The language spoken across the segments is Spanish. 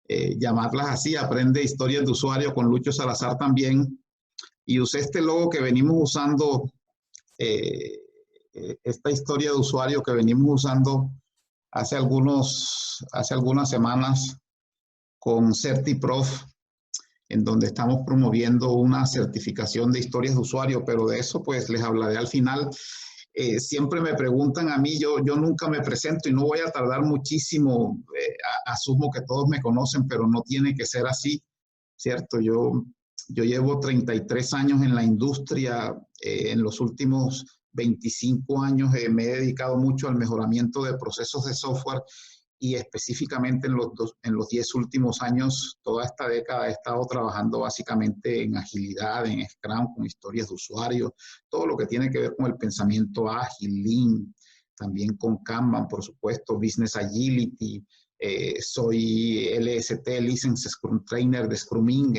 llamarlas así. Aprende historias de usuario con Lucho Salazar también. Y usé este logo que venimos usando, esta historia de usuario que venimos usando hace algunas semanas con CertiProf, en donde estamos promoviendo una certificación de historias de usuario, pero de eso pues les hablaré al final. Siempre me preguntan a mí, yo nunca me presento y no voy a tardar muchísimo, asumo que todos me conocen, pero no tiene que ser así, ¿cierto? Yo llevo 33 años en la industria, en los últimos 25 años me he dedicado mucho al mejoramiento de procesos de software y específicamente en los 10 últimos años, toda esta década he estado trabajando básicamente en agilidad, en Scrum, con historias de usuarios, todo lo que tiene que ver con el pensamiento ágil, Lean, también con Kanban, por supuesto, Business Agility. Soy LST, License Scrum Trainer de Scruming,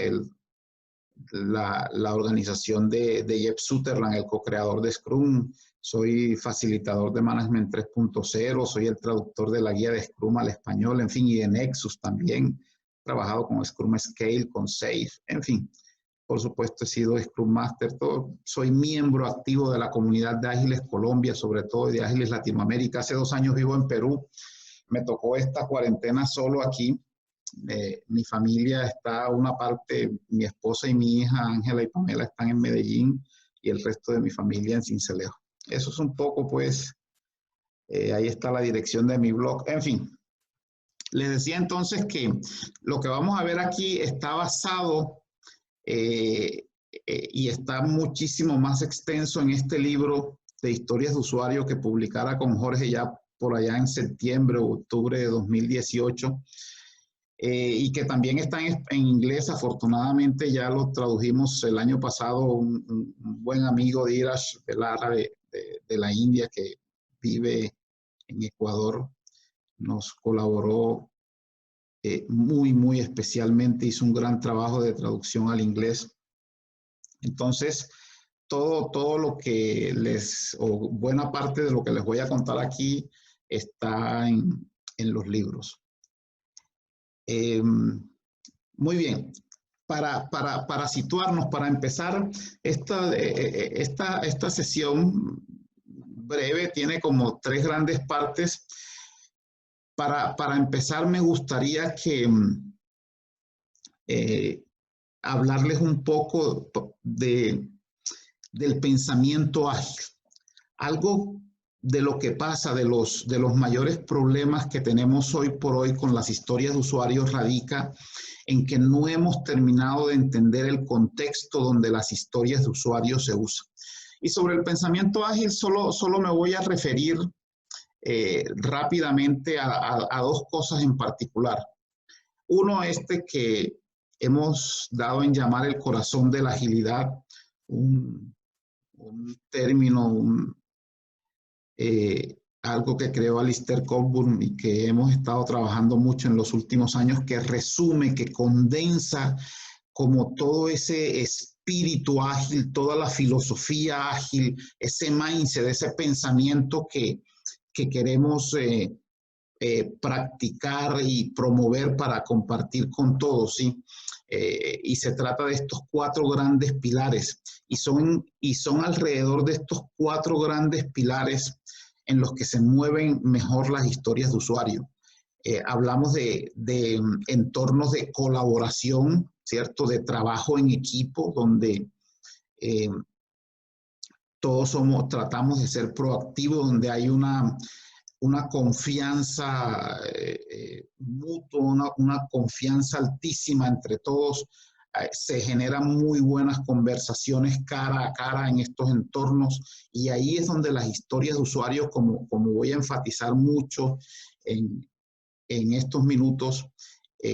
la organización de Jeff Sutherland, el co-creador de Scrum. Soy facilitador de Management 3.0, soy el traductor de la guía de Scrum al español, en fin, y de Nexus también. He trabajado con Scrum Scale, con Safe, en fin. Por supuesto, he sido Scrum Master. Soy miembro activo de la comunidad de Ágiles Colombia, sobre todo de Ágiles Latinoamérica. Hace 2 años vivo en Perú. Me tocó esta cuarentena solo aquí. Mi familia está, una parte, mi esposa y mi hija Ángela y Pamela están en Medellín y el resto de mi familia en Sincelejo. Eso es un poco, pues, ahí está la dirección de mi blog. En fin, les decía entonces que lo que vamos a ver aquí está basado y está muchísimo más extenso en este libro de historias de usuario que publicara con Jorge ya por allá en septiembre o octubre de 2018. Y que también está en inglés. Afortunadamente ya lo tradujimos el año pasado. Un buen amigo de Irash Velara de la India, que vive en Ecuador, nos colaboró muy especialmente, hizo un gran trabajo de traducción al inglés. Entonces, todo lo que o buena parte de lo que les voy a contar aquí está en los libros. Muy bien, para situarnos, para empezar, esta sesión breve tiene como 3 grandes partes. Para empezar, me gustaría que hablarles un poco del pensamiento ágil. Algo de lo que pasa, de los mayores problemas que tenemos hoy por hoy con las historias de usuarios radica en que no hemos terminado de entender el contexto donde las historias de usuarios se usan. Y sobre el pensamiento ágil solo me voy a referir rápidamente a 2 cosas en particular. Uno, que hemos dado en llamar el corazón de la agilidad, un término, algo que creó Alistair Cockburn y que hemos estado trabajando mucho en los últimos años, que resume, que condensa como todo ese espíritu ágil, toda la filosofía ágil, ese mindset, ese pensamiento que queremos practicar y promover para compartir con todos, ¿sí? Y se trata de estos 4 grandes pilares, y son alrededor de estos 4 grandes pilares en los que se mueven mejor las historias de usuario. Hablamos de entornos de colaboración, ¿cierto? De trabajo en equipo, donde todos tratamos de ser proactivos, donde hay una confianza mutua, una confianza altísima entre todos. Se generan muy buenas conversaciones cara a cara en estos entornos, y ahí es donde las historias de usuarios, como voy a enfatizar mucho en estos minutos,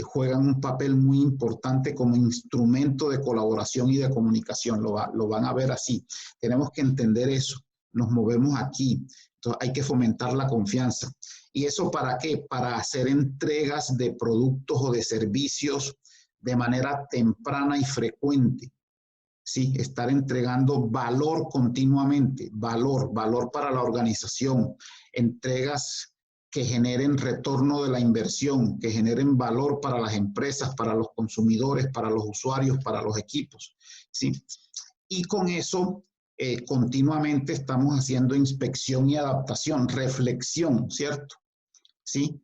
juegan un papel muy importante como instrumento de colaboración y de comunicación. Lo van a ver así. Tenemos que entender eso. Nos movemos aquí. Entonces hay que fomentar la confianza. ¿Y eso para qué? Para hacer entregas de productos o de servicios de manera temprana y frecuente. Sí, estar entregando valor continuamente, valor para la organización, entregas que generen retorno de la inversión, que generen valor para las empresas, para los consumidores, para los usuarios, para los equipos, ¿sí? Y con eso continuamente estamos haciendo inspección y adaptación, reflexión, ¿cierto? ¿Sí?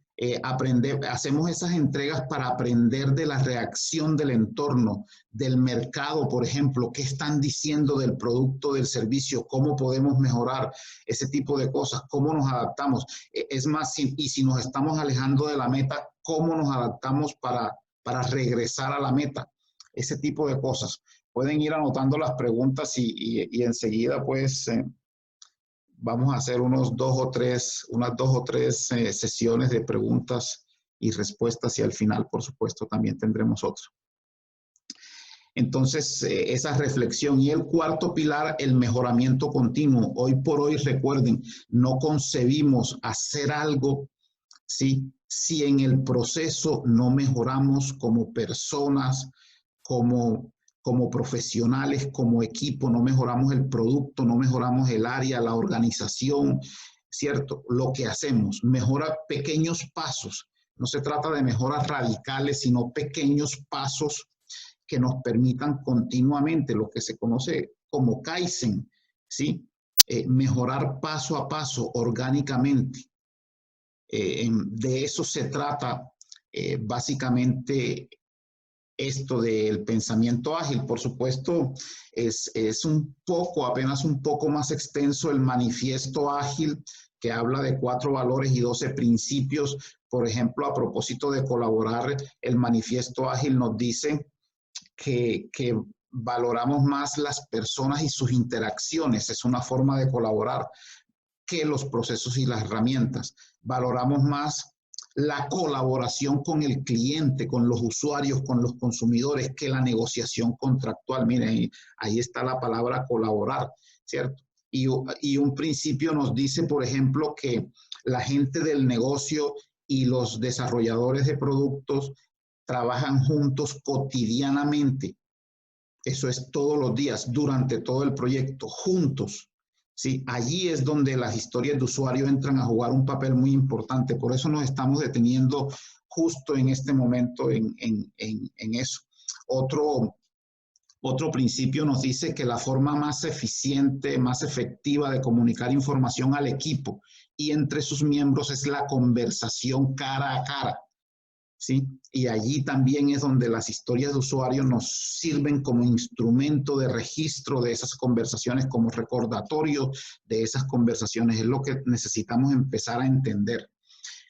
Hacemos esas entregas para aprender de la reacción del entorno, del mercado, por ejemplo, qué están diciendo del producto, del servicio, cómo podemos mejorar ese tipo de cosas, cómo nos adaptamos. Es más, y si nos estamos alejando de la meta, cómo nos adaptamos para regresar a la meta, ese tipo de cosas. Pueden ir anotando las preguntas y enseguida pues vamos a hacer unas dos o tres sesiones de preguntas y respuestas y al final, por supuesto, también tendremos otra. Entonces, esa reflexión. Y el cuarto pilar, el mejoramiento continuo. Hoy por hoy, recuerden, no concebimos hacer algo, ¿sí? Si en el proceso no mejoramos como personas, como profesionales, como equipo, no mejoramos el producto, no mejoramos el área, la organización, ¿cierto? Lo que hacemos, mejora pequeños pasos. No se trata de mejoras radicales, sino pequeños pasos que nos permitan continuamente lo que se conoce como Kaizen, ¿sí? Mejorar paso a paso, orgánicamente. De eso se trata básicamente esto del pensamiento ágil. Por supuesto, es apenas un poco más extenso el manifiesto ágil, que habla de 4 valores y 12 principios. Por ejemplo, a propósito de colaborar, el manifiesto ágil nos dice que valoramos más las personas y sus interacciones, es una forma de colaborar, que los procesos y las herramientas. Valoramos más la colaboración con el cliente, con los usuarios, con los consumidores, que la negociación contractual. Miren, ahí está la palabra colaborar, ¿cierto? Y un principio nos dice, por ejemplo, que la gente del negocio y los desarrolladores de productos trabajan juntos cotidianamente. Eso es todos los días, durante todo el proyecto, juntos. Sí, allí es donde las historias de usuario entran a jugar un papel muy importante. Por eso nos estamos deteniendo justo en este momento en eso. Otro principio nos dice que la forma más eficiente, más efectiva de comunicar información al equipo y entre sus miembros es la conversación cara a cara. ¿Sí? Y allí también es donde las historias de usuario nos sirven como instrumento de registro de esas conversaciones, como recordatorio de esas conversaciones. Es lo que necesitamos empezar a entender.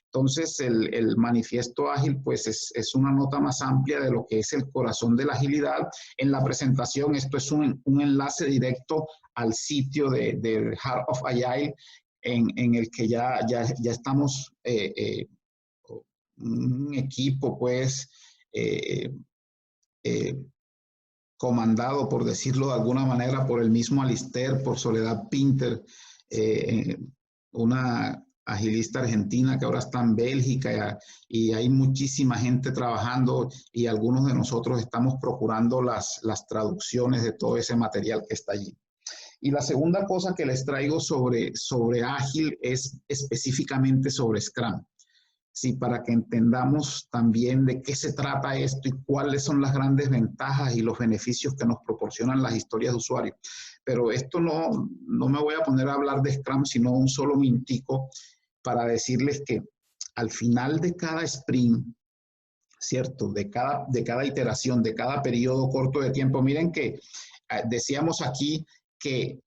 Entonces, el manifiesto ágil, pues, es una nota más amplia de lo que es el corazón de la agilidad. En la presentación, esto es un enlace directo al sitio de Heart of Agile, en el que ya estamos un equipo, pues, comandado, por decirlo de alguna manera, por el mismo Alister, por Soledad Pinter, una agilista argentina que ahora está en Bélgica, y hay muchísima gente trabajando, y algunos de nosotros estamos procurando las traducciones de todo ese material que está allí. Y la segunda cosa que les traigo sobre ágil es específicamente sobre Scrum. Sí, para que entendamos también de qué se trata esto y cuáles son las grandes ventajas y los beneficios que nos proporcionan las historias de usuario. Pero esto no me voy a poner a hablar de Scrum, sino un solo minutico para decirles que al final de cada sprint, ¿cierto? De cada iteración, de cada periodo corto de tiempo, miren que decíamos aquí que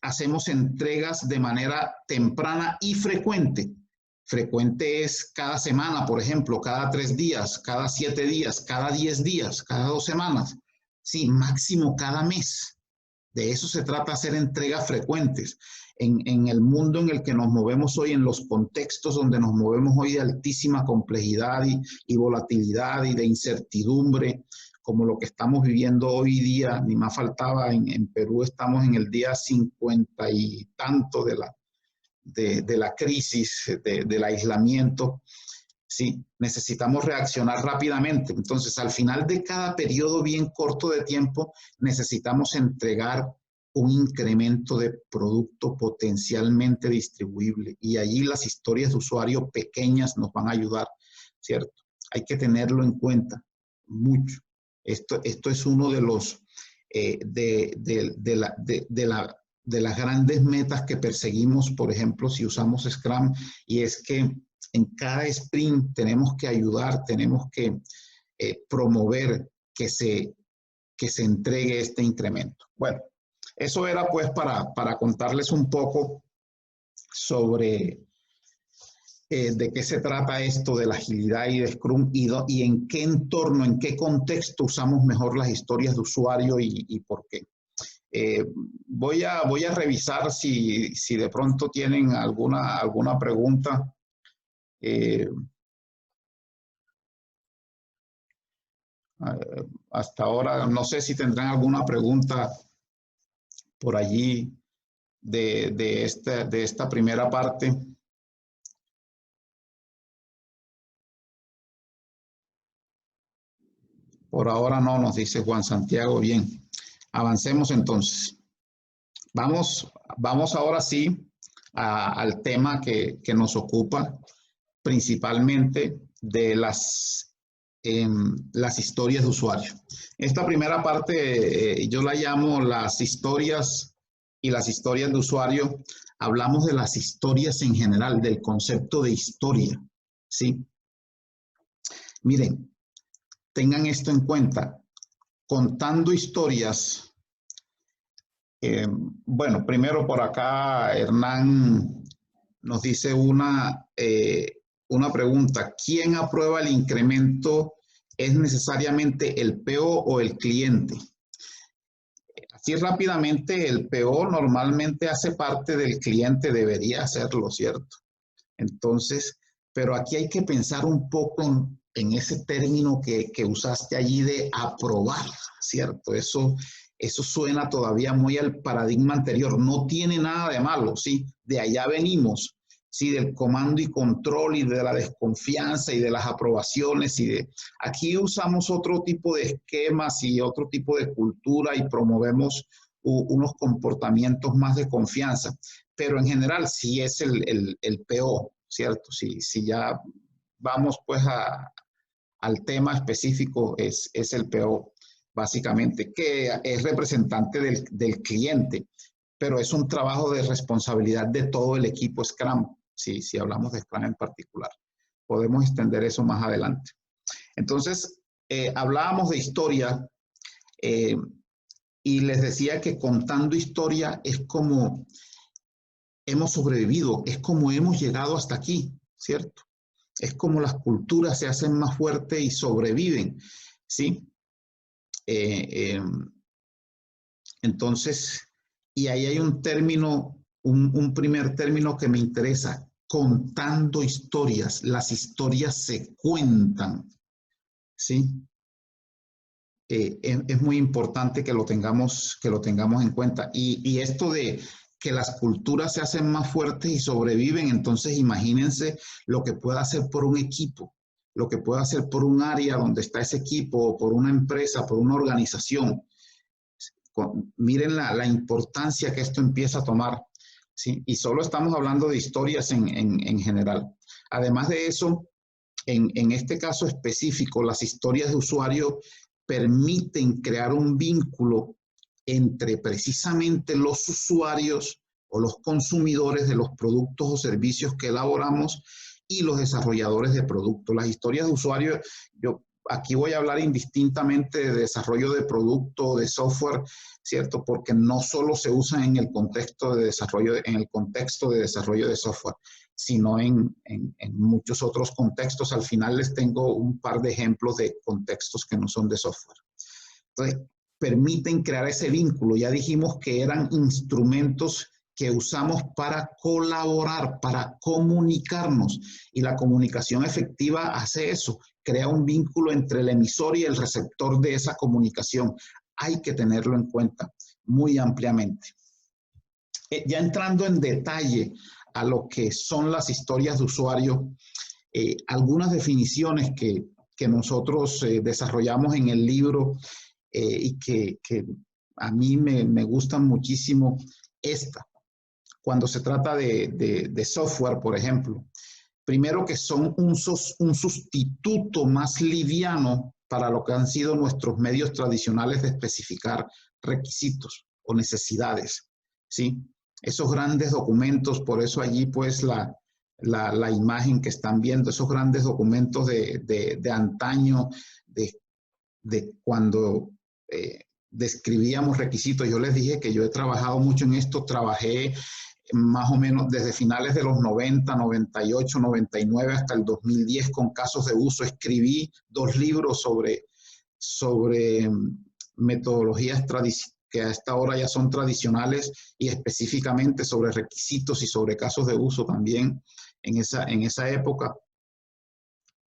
hacemos entregas de manera temprana y frecuente. Frecuente es cada semana, por ejemplo, cada 3 días, cada 7 días, cada 10 días, cada 2 semanas. Sí, máximo cada mes. De eso se trata, hacer entregas frecuentes. En el mundo en el que nos movemos hoy, en los contextos donde nos movemos hoy de altísima complejidad y volatilidad y de incertidumbre, como lo que estamos viviendo hoy día, ni más faltaba, en Perú estamos en el día 50 y tanto de la crisis, del aislamiento. Sí, necesitamos reaccionar rápidamente. Entonces, al final de cada periodo bien corto de tiempo, necesitamos entregar un incremento de producto potencialmente distribuible. Y allí las historias de usuario pequeñas nos van a ayudar, ¿cierto? Hay que tenerlo en cuenta mucho. Esto es uno de los de las grandes metas que perseguimos, por ejemplo, si usamos Scrum, y es que en cada sprint tenemos que ayudar, tenemos que promover que se entregue este incremento. Bueno, eso era pues para contarles un poco sobre de qué se trata esto de la agilidad y de Scrum y en qué entorno, en qué contexto usamos mejor las historias de usuario y por qué. Voy a revisar si de pronto tienen alguna pregunta. Hasta ahora no sé si tendrán alguna pregunta por allí de esta primera parte. Por ahora no, nos dice Juan Santiago. Bien, avancemos entonces. Vamos ahora sí al tema que nos ocupa, principalmente de las historias de usuario. Esta primera parte yo la llamo las historias y las historias de usuario. Hablamos de las historias en general, del concepto de historia, ¿sí? Miren, tengan esto en cuenta. Contando historias, bueno, primero por acá Hernán nos dice una pregunta. ¿Quién aprueba el incremento? ¿Es necesariamente el PO o el cliente? Así rápidamente, el PO normalmente hace parte del cliente, debería hacerlo, ¿cierto? Entonces, pero aquí hay que pensar un poco en ese término que usaste allí de aprobar, ¿cierto? Eso suena todavía muy al paradigma anterior. No tiene nada de malo, ¿sí? De allá venimos, ¿sí? Del comando y control y de la desconfianza y de las aprobaciones. Aquí usamos otro tipo de esquemas y otro tipo de cultura y promovemos unos comportamientos más de confianza. Pero en general sí es el PO, ¿cierto? Si ya vamos pues al tema específico, es el PO, básicamente, que es representante del cliente, pero es un trabajo de responsabilidad de todo el equipo Scrum, si hablamos de Scrum en particular. Podemos extender eso más adelante. Entonces, hablábamos de historia y les decía que contando historia es como hemos sobrevivido, es como hemos llegado hasta aquí, ¿cierto? Es como las culturas se hacen más fuertes y sobreviven, ¿sí? Entonces, y ahí hay un término, un primer término que me interesa, contando historias. Las historias se cuentan, ¿sí? Es muy importante que lo tengamos en cuenta. Y esto de que las culturas se hacen más fuertes y sobreviven, entonces imagínense lo que pueda hacer por un equipo, lo que pueda hacer por un área donde está ese equipo, o por una empresa, por una organización. Miren la importancia que esto empieza a tomar, ¿sí? Y solo estamos hablando de historias en general. Además de eso, en este caso específico, las historias de usuario permiten crear un vínculo entre precisamente los usuarios o los consumidores de los productos o servicios que elaboramos y los desarrolladores de productos. Las historias de usuario, yo aquí voy a hablar indistintamente de desarrollo de producto, de software, ¿cierto? Porque no solo se usan en el contexto de desarrollo de software, sino en muchos otros contextos. Al final les tengo un par de ejemplos de contextos que no son de software. Entonces, permiten crear ese vínculo. Ya dijimos que eran instrumentos que usamos para colaborar, para comunicarnos. Y la comunicación efectiva hace eso, crea un vínculo entre el emisor y el receptor de esa comunicación. Hay que tenerlo en cuenta muy ampliamente. Ya entrando en detalle a lo que son las historias de usuario, algunas definiciones que nosotros desarrollamos en el libro y que a mí me gustan muchísimo esta. Cuando se trata de software, por ejemplo, primero que son un sustituto más liviano para lo que han sido nuestros medios tradicionales de especificar requisitos o necesidades, ¿sí? Esos grandes documentos, por eso allí pues la imagen que están viendo, esos grandes documentos de antaño, de cuando describíamos requisitos. Yo les dije que yo he trabajado mucho en esto, trabajé más o menos desde finales de los 90, 98, 99 hasta el 2010 con casos de uso. Escribí 2 libros sobre metodologías que a esta hora ya son tradicionales y específicamente sobre requisitos y sobre casos de uso también en esa época.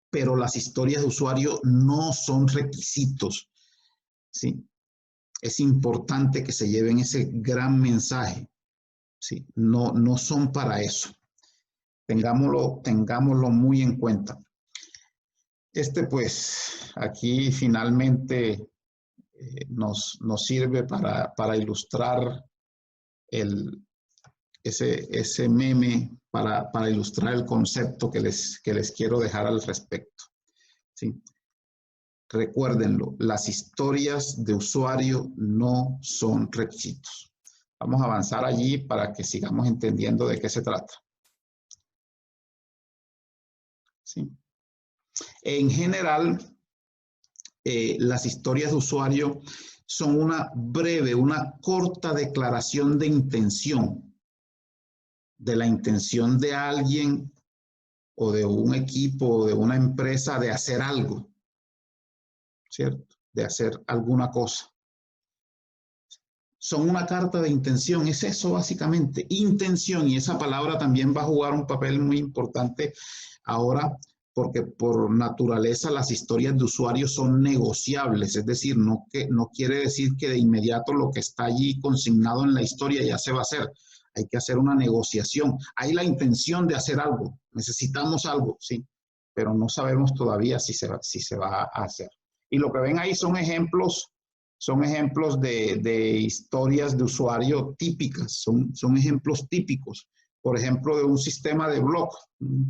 Pero las historias de usuario no son requisitos, ¿sí? Es importante que se lleven ese gran mensaje, ¿sí? No son para eso. Tengámoslo muy en cuenta. Pues, aquí finalmente nos sirve para ilustrar ese meme, para ilustrar el concepto que les quiero dejar al respecto, ¿sí? Recuérdenlo, las historias de usuario no son requisitos. Vamos a avanzar allí para que sigamos entendiendo de qué se trata. ¿Sí? En general, las historias de usuario son una breve, una corta declaración de intención, de la intención de alguien o de un equipo o de una empresa de hacer algo, ¿cierto? De hacer alguna cosa. Son una carta de intención, es eso básicamente, intención, y esa palabra también va a jugar un papel muy importante ahora, porque por naturaleza las historias de usuarios son negociables, es decir, no quiere decir que de inmediato lo que está allí consignado en la historia ya se va a hacer. Hay que hacer una negociación. Hay la intención de hacer algo, necesitamos algo, sí, pero no sabemos todavía si se va a hacer. Y lo que ven ahí son ejemplos de historias de usuario típicas, son ejemplos típicos. Por ejemplo, de un sistema de blog,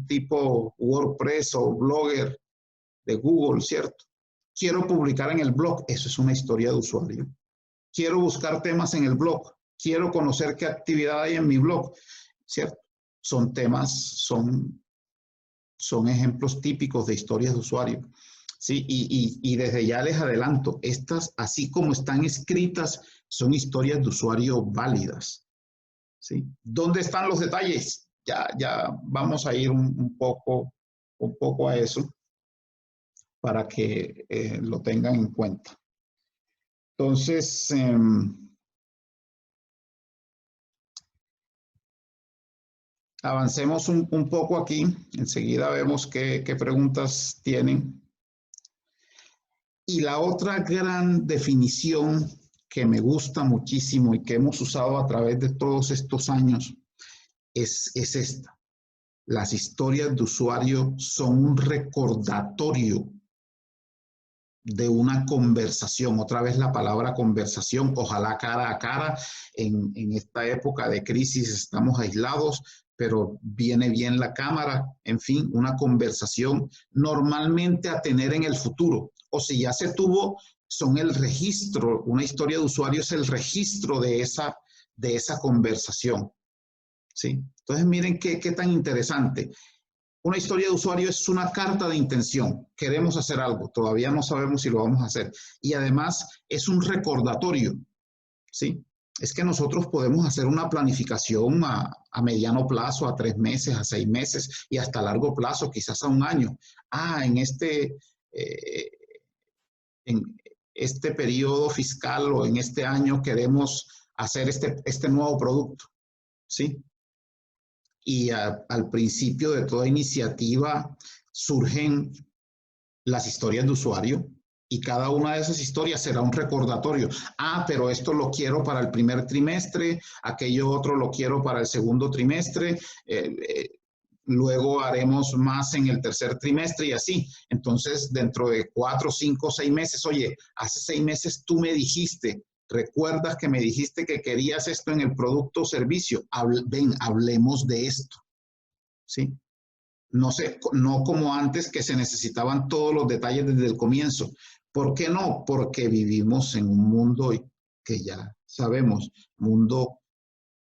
tipo WordPress o Blogger de Google, ¿cierto? Quiero publicar en el blog, eso es una historia de usuario. Quiero buscar temas en el blog, quiero conocer qué actividad hay en mi blog, ¿cierto? Son ejemplos típicos de historias de usuario. Sí, y desde ya les adelanto, estas, así como están escritas, son historias de usuario válidas. ¿Sí? ¿Dónde están los detalles? Ya vamos a ir un poco a eso para que lo tengan en cuenta. Entonces, avancemos un poco aquí. Enseguida vemos qué preguntas tienen. Y la otra gran definición que me gusta muchísimo y que hemos usado a través de todos estos años es esta. Las historias de usuario son un recordatorio de una conversación. Otra vez la palabra conversación, ojalá cara a cara. En esta época de crisis estamos aislados, pero viene bien la cámara. En fin, una conversación normalmente a tener en el futuro. O si ya se tuvo, son el registro. Una historia de usuario es el registro de esa conversación. ¿Sí? Entonces miren qué tan interesante. Una historia de usuario es una carta de intención. Queremos hacer algo, todavía no sabemos si lo vamos a hacer. Y además es un recordatorio, ¿sí? Es que nosotros podemos hacer una planificación a mediano plazo, a 3 meses, a 6 meses y hasta a largo plazo, quizás a 1 año. En este periodo fiscal o en este año queremos hacer este nuevo producto, ¿sí? Y al principio de toda iniciativa surgen las historias de usuario y cada una de esas historias será un recordatorio. Pero esto lo quiero para el primer trimestre, aquello otro lo quiero para el segundo trimestre, luego haremos más en el tercer trimestre y así. Entonces, dentro de 4, 5, 6 meses, oye, hace 6 meses tú me dijiste ¿Recuerdas que me dijiste que querías esto en el producto o servicio? Ven, hablemos de esto, ¿sí? No sé, no como antes que se necesitaban todos los detalles desde el comienzo. ¿Por qué no? Porque vivimos en un mundo que ya sabemos, mundo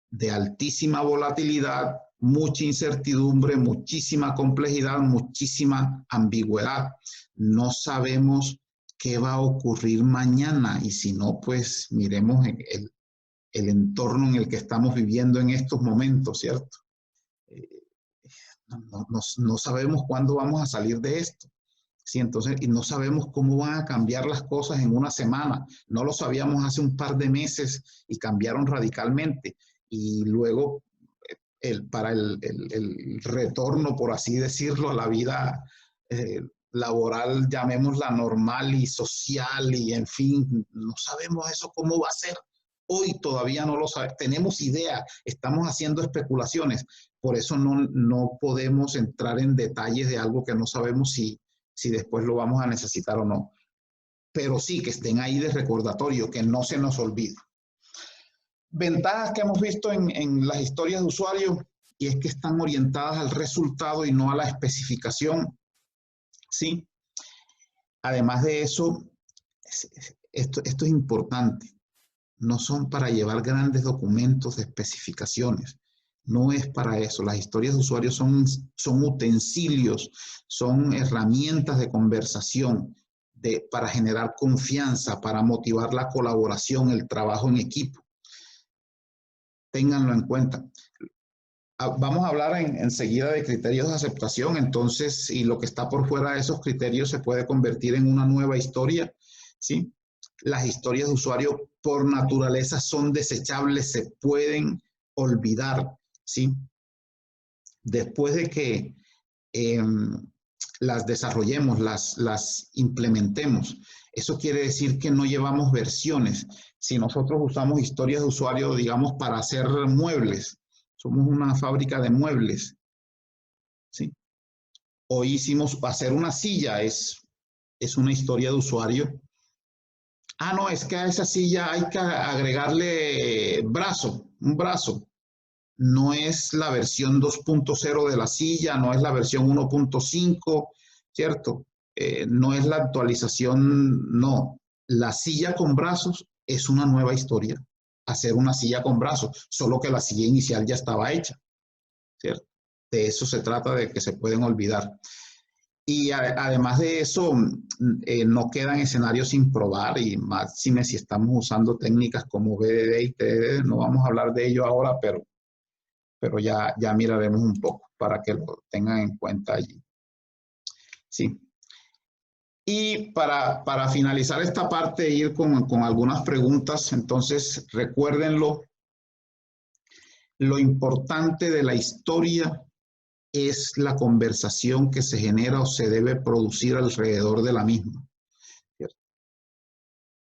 de altísima volatilidad, mucha incertidumbre, muchísima complejidad, muchísima ambigüedad. No sabemos qué va a ocurrir mañana y si no, pues miremos el entorno en el que estamos viviendo en estos momentos, ¿cierto? No sabemos cuándo vamos a salir de esto. Sí, entonces, y no sabemos cómo van a cambiar las cosas en una semana. No lo sabíamos hace un par de meses y cambiaron radicalmente. Y luego, para el retorno, por así decirlo, a la vida laboral, llamémosla normal y social, y en fin, no sabemos eso cómo va a ser. Hoy todavía no lo sabemos. Tenemos idea, estamos haciendo especulaciones. Por eso no podemos entrar en detalles de algo que no sabemos si después lo vamos a necesitar o no. Pero sí que estén ahí de recordatorio, que no se nos olvide. Ventajas que hemos visto en las historias de usuario, y es que están orientadas al resultado y no a la especificación. ¿Sí? Además de eso, esto es importante. No son para llevar grandes documentos de especificaciones. No es para eso. Las historias de usuario son utensilios, son herramientas de conversación para generar confianza, para motivar la colaboración, el trabajo en equipo. Ténganlo en cuenta. Vamos a hablar enseguida de criterios de aceptación, entonces, y lo que está por fuera de esos criterios se puede convertir en una nueva historia, ¿sí? Las historias de usuario por naturaleza son desechables, se pueden olvidar, ¿sí? Después de que las desarrollemos, las implementemos, eso quiere decir que no llevamos versiones. Si nosotros usamos historias de usuario, digamos, para hacer muebles, somos una fábrica de muebles, ¿sí? O hicimos hacer una silla, es una historia de usuario. Ah, no, es que a esa silla hay que agregarle un brazo. No es la versión 2.0 de la silla, no es la versión 1.5, ¿cierto? No es la actualización, no. La silla con brazos es una nueva historia. Hacer una silla con brazos, solo que la silla inicial ya estaba hecha, ¿cierto? De eso se trata, de que se pueden olvidar. Y además de eso, no quedan escenarios sin probar, y máxime si estamos usando técnicas como BDD y TDD. No vamos a hablar de ello ahora, pero ya miraremos un poco para que lo tengan en cuenta allí. Sí. Y para finalizar esta parte, ir con algunas preguntas. Entonces, recuérdenlo, lo importante de la historia es la conversación que se genera o se debe producir alrededor de la misma.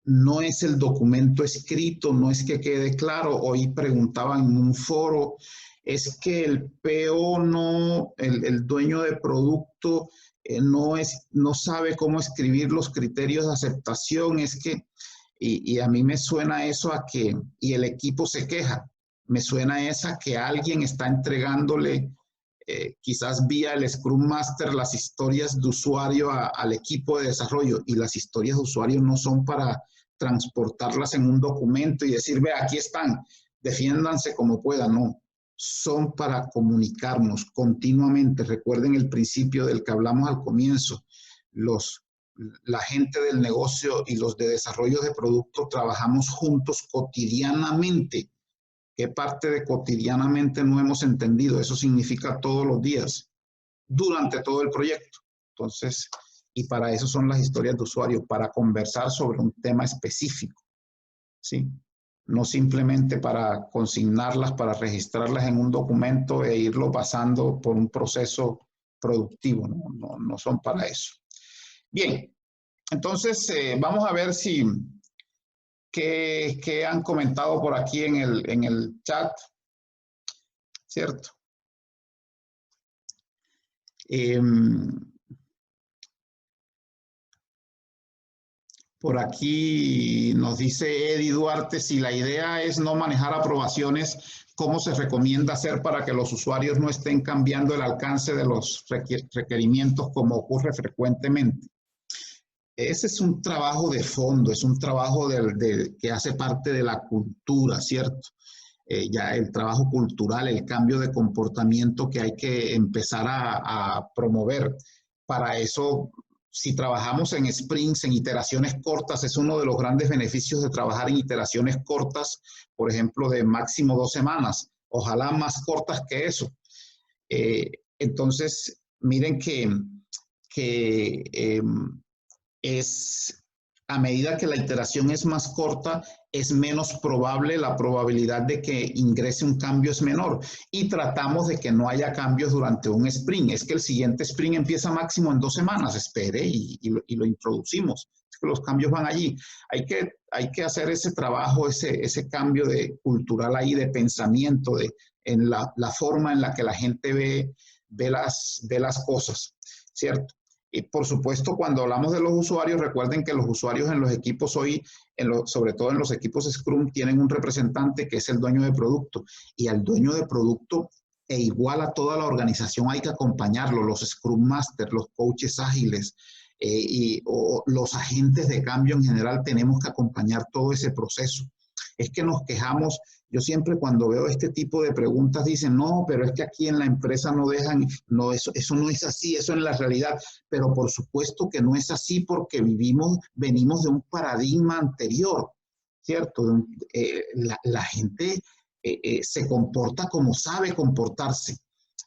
No es el documento escrito, no es que quede claro. Hoy preguntaban en un foro, es que el PO no, el dueño de producto no sabe cómo escribir los criterios de aceptación, es que, y a mí me suena eso a que, y el equipo se queja, me suena esa que alguien está entregándole quizás vía el Scrum Master las historias de usuario al equipo de desarrollo, y las historias de usuario no son para transportarlas en un documento y decir, ve, aquí están, defiéndanse como puedan, no. Son para comunicarnos continuamente. Recuerden el principio del que hablamos al comienzo. La gente del negocio y los de desarrollo de productos trabajamos juntos cotidianamente. ¿Qué parte de cotidianamente no hemos entendido? Eso significa todos los días, durante todo el proyecto. Entonces, y para eso son las historias de usuario, para conversar sobre un tema específico, ¿sí? No simplemente para consignarlas, para registrarlas en un documento e irlo pasando por un proceso productivo, no son para eso. Bien, entonces vamos a ver qué han comentado por aquí en el chat, ¿cierto? Por aquí nos dice Eddie Duarte, si la idea es no manejar aprobaciones, ¿cómo se recomienda hacer para que los usuarios no estén cambiando el alcance de los requerimientos como ocurre frecuentemente? Ese es un trabajo de fondo, es un trabajo que hace parte de la cultura, ¿cierto? Ya el trabajo cultural, el cambio de comportamiento que hay que empezar a promover. Para eso, si trabajamos en sprints, en iteraciones cortas, es uno de los grandes beneficios de trabajar en iteraciones cortas, por ejemplo, de máximo 2 semanas, ojalá más cortas que eso. Entonces, miren que es, a medida que la iteración es más corta, es menos probable, la probabilidad de que ingrese un cambio es menor. Y tratamos de que no haya cambios durante un sprint. Es que el siguiente sprint empieza máximo en 2 semanas, espere, y lo introducimos. Es que los cambios van allí. Hay que hacer ese trabajo, ese cambio cultural ahí, de pensamiento, en la forma en la que la gente ve las cosas, ¿cierto? Y por supuesto, cuando hablamos de los usuarios, recuerden que los usuarios en los equipos hoy, sobre todo en los equipos Scrum, tienen un representante que es el dueño de producto. Y al dueño de producto, e igual a toda la organización, hay que acompañarlo, los Scrum Masters, los coaches ágiles o los agentes de cambio en general, tenemos que acompañar todo ese proceso. Es que nos quejamos. Yo siempre cuando veo este tipo de preguntas dicen, no, pero es que aquí en la empresa no dejan, no, eso no es así, eso es la realidad. Pero por supuesto que no es así porque venimos de un paradigma anterior, ¿cierto? La gente se comporta como sabe comportarse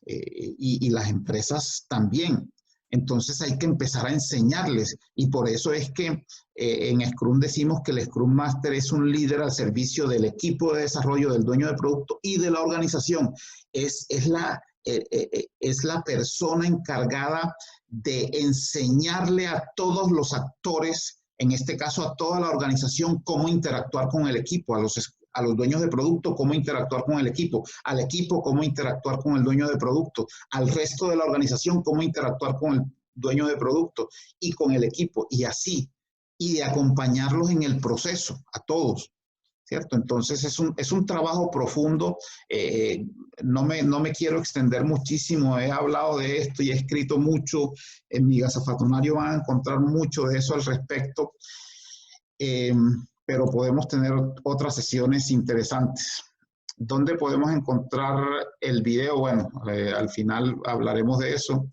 y las empresas también. Entonces hay que empezar a enseñarles y por eso es que en Scrum decimos que el Scrum Master es un líder al servicio del equipo de desarrollo, del dueño de producto y de la organización. Es la persona encargada de enseñarle a todos los actores, en este caso a toda la organización, cómo interactuar con el equipo, a los dueños de producto, cómo interactuar con el equipo, al equipo, cómo interactuar con el dueño de producto, al resto de la organización, cómo interactuar con el dueño de producto y con el equipo, y así, y de acompañarlos en el proceso, a todos, ¿cierto? Entonces es un trabajo profundo. No me quiero extender muchísimo, he hablado de esto y he escrito mucho, en mi gazafatonario van a encontrar mucho de eso al respecto. Pero podemos tener otras sesiones interesantes. ¿Dónde podemos encontrar el video? Bueno, al final hablaremos de eso.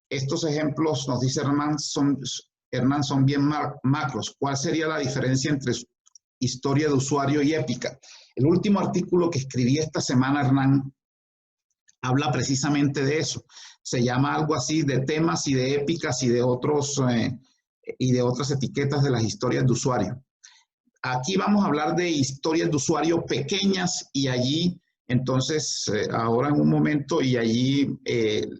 Estos ejemplos, nos dice Hernán, son bien macros. ¿Cuál sería la diferencia entre historia de usuario y épica? El último artículo que escribí esta semana, Hernán, habla precisamente de eso. Se llama algo así de temas y de épicas y de otras etiquetas de las historias de usuario. Aquí vamos a hablar de historias de usuario pequeñas y allí, entonces, ahora en un momento y allí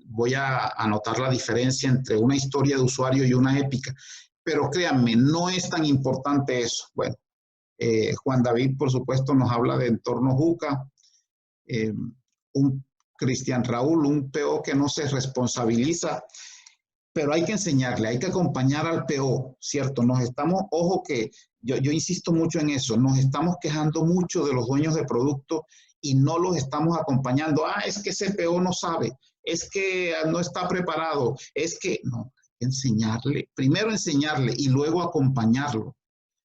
voy a anotar la diferencia entre una historia de usuario y una épica. Pero créanme, no es tan importante eso. Bueno, Juan David, por supuesto, nos habla de entorno Juca. Un Cristian Raúl, un PO que no se responsabiliza, pero hay que enseñarle, hay que acompañar al PO, ¿cierto? Ojo que yo insisto mucho en eso, nos estamos quejando mucho de los dueños de producto y no los estamos acompañando. Es que ese PO no sabe, es que no está preparado, es que no, enseñarle, primero enseñarle y luego acompañarlo,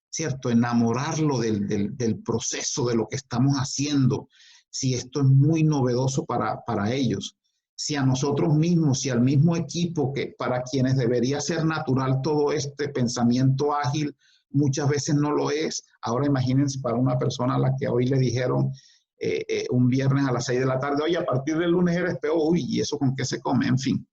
¿cierto? Enamorarlo del proceso, de lo que estamos haciendo, si esto es muy novedoso para ellos. Si a nosotros mismos, si al mismo equipo que para quienes debería ser natural todo este pensamiento ágil, muchas veces no lo es. Ahora imagínense para una persona a la que hoy le dijeron un viernes a las 6 de la tarde, oye, a partir del lunes eres PO, uy, ¿y eso con qué se come? En fin.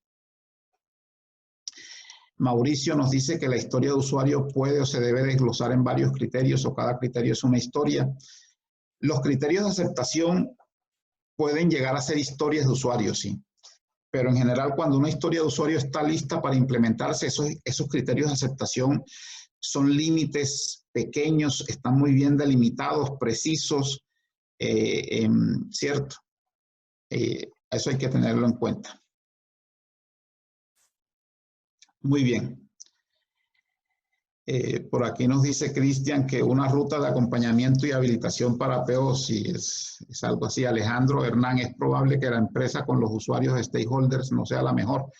Mauricio nos dice que la historia de usuario puede o se debe desglosar en varios criterios o cada criterio es una historia. Los criterios de aceptación pueden llegar a ser historias de usuario, sí. Pero en general, cuando una historia de usuario está lista para implementarse, esos criterios de aceptación son límites pequeños, están muy bien delimitados, precisos, ¿cierto? Eso hay que tenerlo en cuenta. Muy bien. Por aquí nos dice Cristian que una ruta de acompañamiento y habilitación para POs, sí, es algo así. Alejandro Hernán, es probable que la empresa con los usuarios stakeholders no sea la mejor,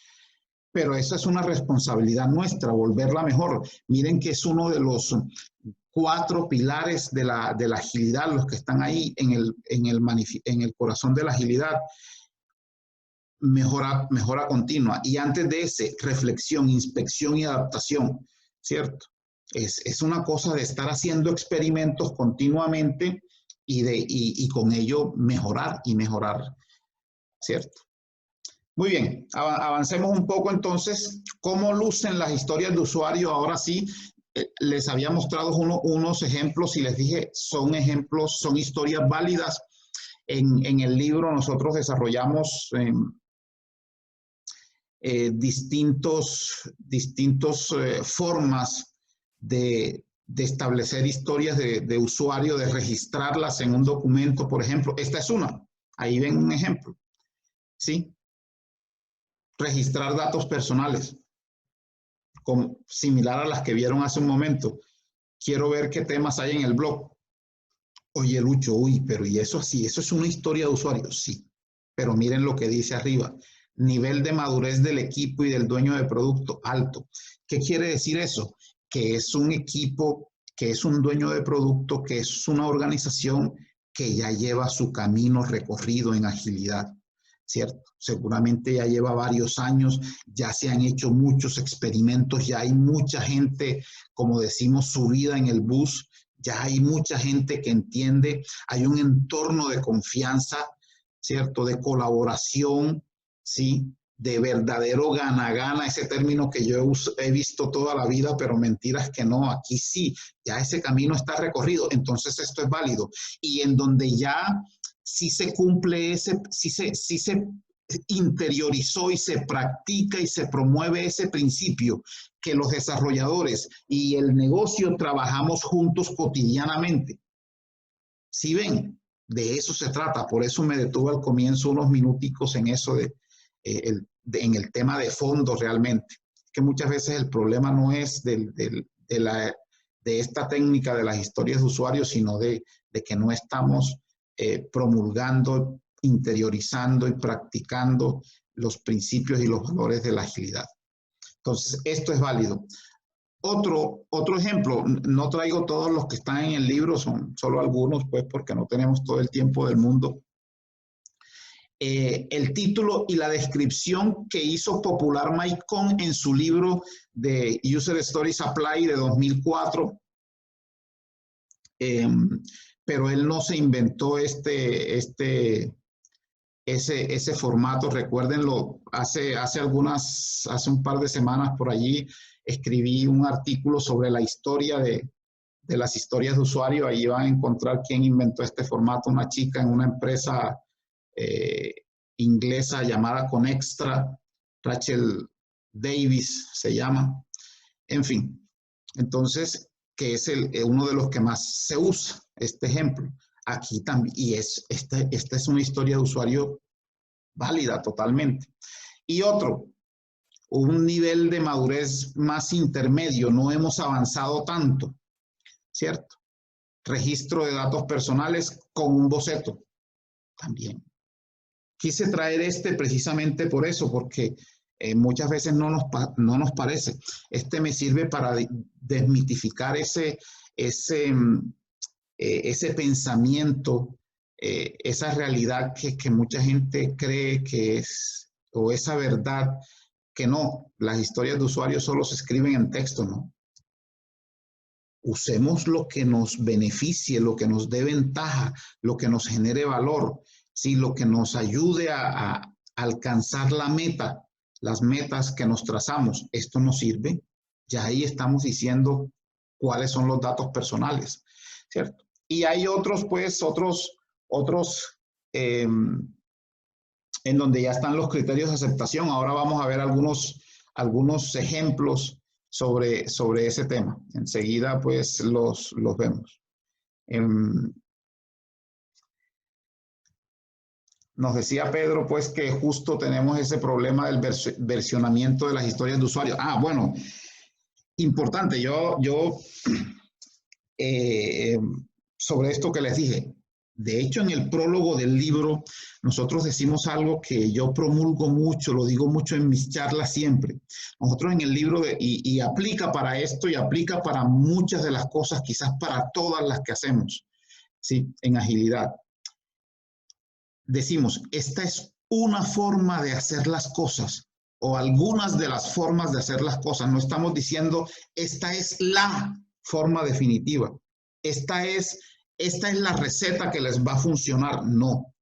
pero esa es una responsabilidad nuestra, volverla mejor. Miren que es uno de los 4 pilares de la agilidad, los que están ahí en el corazón de la agilidad. Mejora continua. Y antes de ese, reflexión, inspección y adaptación, ¿cierto? Es una cosa de estar haciendo experimentos continuamente y con ello mejorar y mejorar, ¿cierto? Muy bien, avancemos un poco entonces. ¿Cómo lucen las historias de usuario? Ahora sí, les había mostrado unos ejemplos y les dije, son ejemplos, son historias válidas. En el libro nosotros desarrollamos distintos formas de establecer historias de usuario, de registrarlas en un documento, por ejemplo. Esta es una. Ahí ven un ejemplo. ¿Sí? Registrar datos personales, similar a las que vieron hace un momento. Quiero ver qué temas hay en el blog. Oye, Lucho, uy, pero ¿y eso así? ¿Eso es una historia de usuario? Sí, pero miren lo que dice arriba. Nivel de madurez del equipo y del dueño de producto alto. ¿Qué quiere decir eso? Que es un equipo, que es un dueño de producto, que es una organización que ya lleva su camino recorrido en agilidad, ¿cierto? Seguramente ya lleva varios años, ya se han hecho muchos experimentos, ya hay mucha gente, como decimos, subida en el bus, ya hay mucha gente que entiende, hay un entorno de confianza, ¿cierto? De colaboración, ¿sí? De verdadero gana-gana, ese término que yo he visto toda la vida, pero mentiras que no, aquí sí, ya ese camino está recorrido, entonces esto es válido. Y en donde ya sí se cumple sí se interiorizó y se practica y se promueve ese principio, que los desarrolladores y el negocio trabajamos juntos cotidianamente. ¿Sí ven? De eso se trata, por eso me detuve al comienzo unos minuticos en eso en el tema de fondo realmente, que muchas veces el problema no es de esta técnica de las historias de usuarios, sino de que no estamos promulgando, interiorizando y practicando los principios y los valores de la agilidad. Entonces, esto es válido. Otro ejemplo, no traigo todos los que están en el libro, son solo algunos, pues, porque no tenemos todo el tiempo del mundo. El título y la descripción que hizo popular Mike Cohn en su libro de User Stories Apply de 2004, pero él no se inventó ese formato. Recuérdenlo, hace un par de semanas por allí escribí un artículo sobre la historia de las historias de usuario. Ahí van a encontrar quién inventó este formato, una chica en una empresa inglesa llamada Conextra, Rachel Davis se llama. En fin, entonces, que es uno de los que más se usa, este ejemplo. Aquí también, y esta es una historia de usuario válida totalmente. Y otro, un nivel de madurez más intermedio, no hemos avanzado tanto, ¿cierto? Registro de datos personales con un boceto, también. Quise traer precisamente por eso, porque muchas veces no nos parece. Me sirve para desmitificar ese pensamiento, esa realidad que mucha gente cree que es, o esa verdad que no, las historias de usuarios solo se escriben en texto, ¿no? Usemos lo que nos beneficie, lo que nos dé ventaja, lo que nos genere valor, ¿sí? Lo que nos ayude a alcanzar la meta, las metas que nos trazamos. Esto nos sirve. Ya ahí estamos diciendo cuáles son los datos personales, ¿cierto? Y hay otros en donde ya están los criterios de aceptación. Ahora vamos a ver algunos ejemplos sobre ese tema. Enseguida, pues, los vemos. Nos decía Pedro, pues, que justo tenemos ese problema del versionamiento de las historias de usuario. Bueno, Importante, eh, sobre esto que les dije, de hecho en el prólogo del libro nosotros decimos algo que yo promulgo mucho, lo digo mucho en mis charlas siempre. Nosotros en el libro, y aplica para esto y aplica para muchas de las cosas, quizás para todas las que hacemos, ¿sí? En agilidad. Decimos, esta es una forma de hacer las cosas o algunas de las formas de hacer las cosas. No estamos diciendo, esta es la forma definitiva. Esta es la receta que les va a funcionar. No,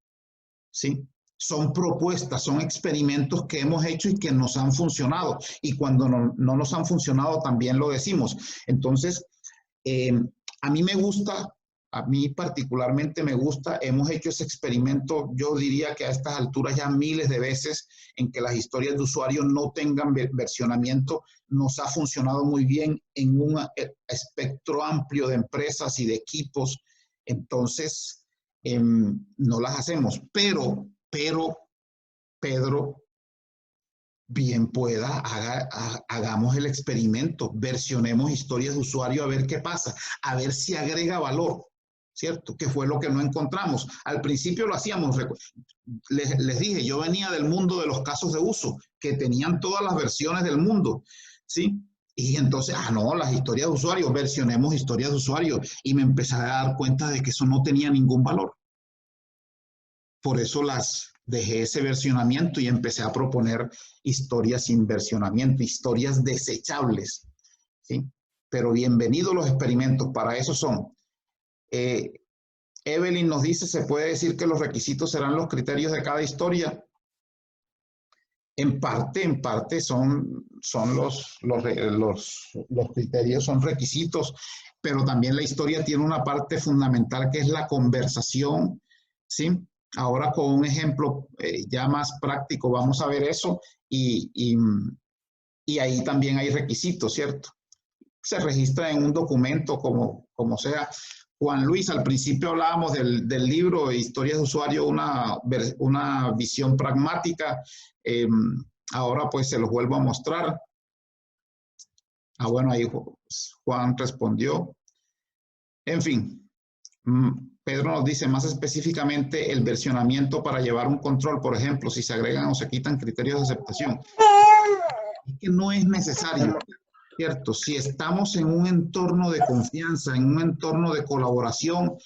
¿sí? Son propuestas, son experimentos que hemos hecho y que nos han funcionado. Y cuando no nos han funcionado, también lo decimos. Entonces, a mí me gusta, a mí particularmente me gusta, hemos hecho ese experimento, yo diría que a estas alturas ya miles de veces, en que las historias de usuario no tengan versionamiento, nos ha funcionado muy bien en un espectro amplio de empresas y de equipos. Entonces, no las hacemos, pero, Pedro, bien pueda, hagamos el experimento, versionemos historias de usuario a ver qué pasa, a ver si agrega valor, ¿cierto? Que fue lo que no encontramos. Al principio lo hacíamos, les dije, yo venía del mundo de los casos de uso, que tenían todas las versiones del mundo, ¿sí? Y entonces, no, las historias de usuario, versionemos historias de usuario, y me empecé a dar cuenta de que eso no tenía ningún valor. Por eso dejé ese versionamiento y empecé a proponer historias sin versionamiento, historias desechables, ¿sí? Pero bienvenidos los experimentos, para eso son. Evelyn nos dice, ¿se puede decir que los requisitos serán los criterios de cada historia? En parte son los criterios, son requisitos, pero también la historia tiene una parte fundamental que es la conversación, ¿sí? Ahora con un ejemplo ya más práctico vamos a ver eso y ahí también hay requisitos, ¿cierto? Se registra en un documento como sea. Juan Luis, al principio hablábamos del libro Historias de Usuario, una visión pragmática. Ahora pues se los vuelvo a mostrar. Bueno, ahí Juan respondió. En fin, Pedro nos dice más específicamente el versionamiento para llevar un control, por ejemplo, si se agregan o se quitan criterios de aceptación. Es que no es necesario, ¿cierto? Si estamos en un entorno de confianza, en un entorno de colaboración,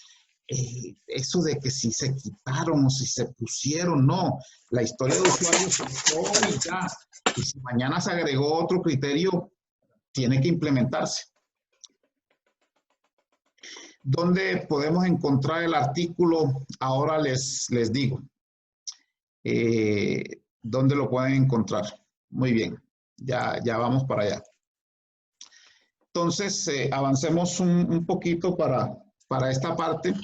eso de que si se quitaron o si se pusieron, no. La historia de usuario se quitó y ya. Y si mañana se agregó otro criterio, tiene que implementarse. ¿Dónde podemos encontrar el artículo? Ahora les digo. ¿Dónde lo pueden encontrar? Muy bien, ya vamos para allá. Entonces, avancemos un poquito para esta parte.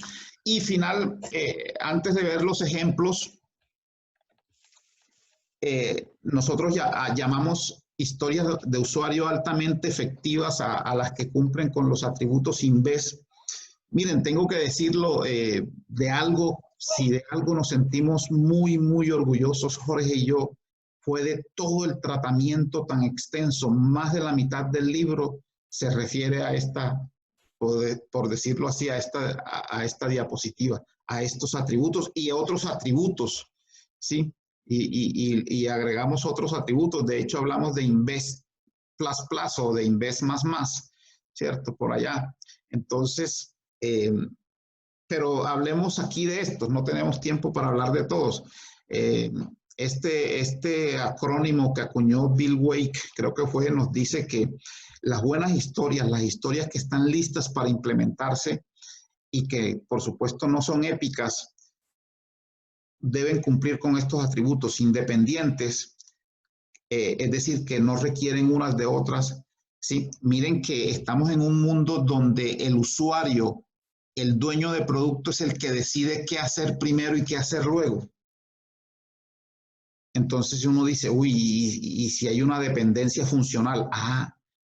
Y final, antes de ver los ejemplos, nosotros ya llamamos historias de usuario altamente efectivas a las que cumplen con los atributos INVEST. Miren, tengo que decirlo de algo, si de algo nos sentimos muy, muy orgullosos, Jorge y yo, fue de todo el tratamiento tan extenso. Más de la mitad del libro se refiere a esta, por decirlo así, a esta diapositiva, a estos atributos y otros atributos, ¿sí? Y agregamos otros atributos. De hecho, hablamos de Invest Plus Plus o de Invest Más Más, ¿cierto? Por allá. Entonces, pero hablemos aquí de estos, no tenemos tiempo para hablar de todos. Este acrónimo que acuñó Bill Wake, creo que fue, nos dice que las buenas historias, las historias que están listas para implementarse y que por supuesto no son épicas, deben cumplir con estos atributos independientes, es decir, que no requieren unas de otras. ¿Sí? Miren que estamos en un mundo donde el usuario, el dueño de producto, es el que decide qué hacer primero y qué hacer luego. Entonces uno dice, uy, y si hay una dependencia funcional,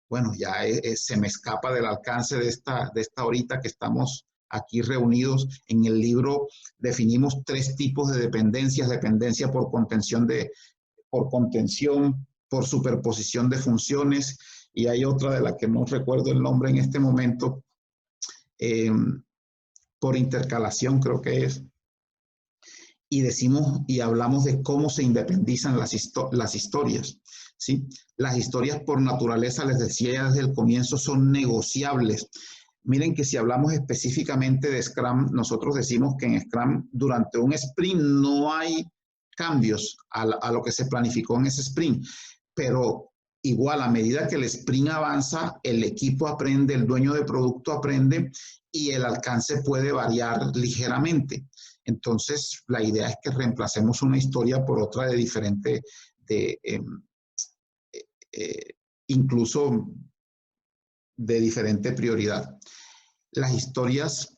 bueno, ya se me escapa del alcance de esta horita que estamos aquí reunidos. En el libro definimos 3 tipos de dependencias: dependencia por contención, por superposición de funciones y hay otra de la que no recuerdo el nombre en este momento, por intercalación creo que es, y decimos y hablamos de cómo se independizan las historias, ¿sí? Las historias por naturaleza, les decía ya desde el comienzo, son negociables. Miren que si hablamos específicamente de Scrum, nosotros decimos que en Scrum durante un sprint no hay cambios a lo que se planificó en ese sprint, pero igual a medida que el sprint avanza, el equipo aprende, el dueño de producto aprende y el alcance puede variar ligeramente. Entonces, la idea es que reemplacemos una historia por otra de diferente, incluso de diferente prioridad. Las historias,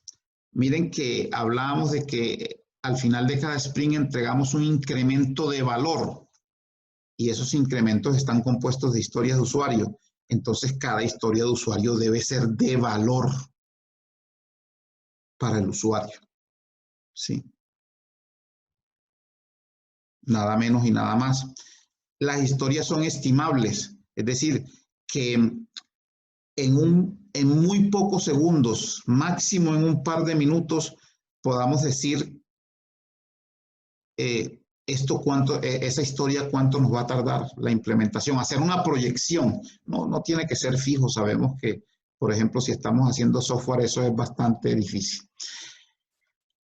miren que hablábamos de que al final de cada sprint entregamos un incremento de valor y esos incrementos están compuestos de historias de usuario. Entonces, cada historia de usuario debe ser de valor para el usuario. Sí. Nada menos y nada más. Las historias son estimables, es decir, que en muy pocos segundos, máximo en un par de minutos, podamos decir esa historia cuánto nos va a tardar la implementación, hacer una proyección. No tiene que ser fijo, sabemos que, por ejemplo, si estamos haciendo software, eso es bastante difícil.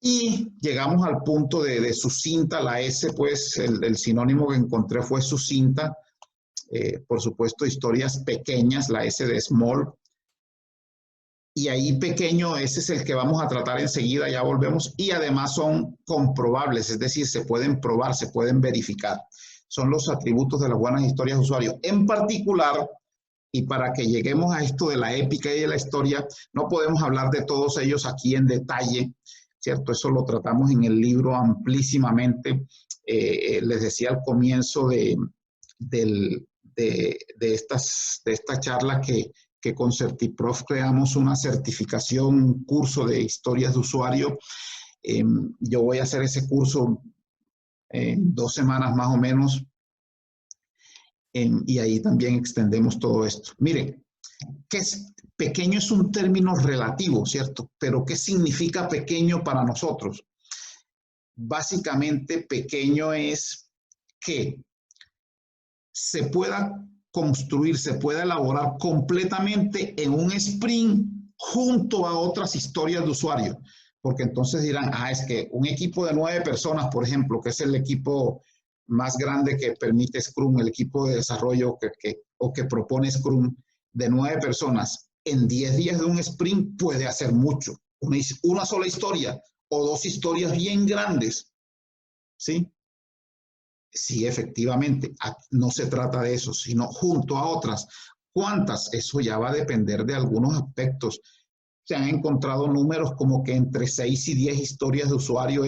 Y llegamos al punto de sucinta, la S, pues el sinónimo que encontré fue sucinta. Por supuesto, historias pequeñas, la S de small. Y ahí pequeño, ese es el que vamos a tratar enseguida, ya volvemos. Y además son comprobables, es decir, se pueden probar, se pueden verificar. Son los atributos de las buenas historias de usuario. En particular, y para que lleguemos a esto de la épica y de la historia, no podemos hablar de todos ellos aquí en detalle, ¿cierto? Eso lo tratamos en el libro amplísimamente. Les decía al comienzo de esta charla que con CertiProf creamos una certificación, un curso de historias de usuario. Yo voy a hacer ese curso en 2 semanas más o menos. Y ahí también extendemos todo esto. Miren, pequeño es un término relativo, ¿cierto? Pero ¿qué significa pequeño para nosotros? Básicamente, pequeño es que se pueda construir, se pueda elaborar completamente en un sprint junto a otras historias de usuario. Porque entonces dirán, es que un equipo de 9 personas, por ejemplo, que es el equipo más grande que permite Scrum, el equipo de desarrollo que propone Scrum, de 9 personas, en 10 días de un sprint puede hacer mucho. Una sola historia o 2 historias bien grandes, ¿sí? Sí, efectivamente, no se trata de eso, sino junto a otras. ¿Cuántas? Eso ya va a depender de algunos aspectos. Se han encontrado números como que entre 6 y 10 historias de usuario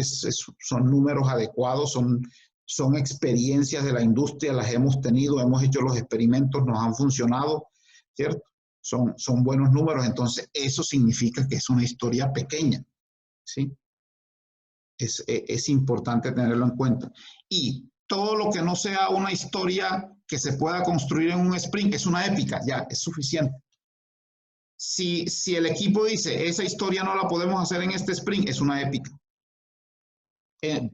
son números adecuados, son experiencias de la industria, las hemos tenido, hemos hecho los experimentos, nos han funcionado, ¿cierto? Son buenos números, entonces eso significa que es una historia pequeña, ¿sí? Es importante tenerlo en cuenta. Y todo lo que no sea una historia que se pueda construir en un sprint es una épica, ya, es suficiente. Si el equipo dice, esa historia no la podemos hacer en este sprint, es una épica.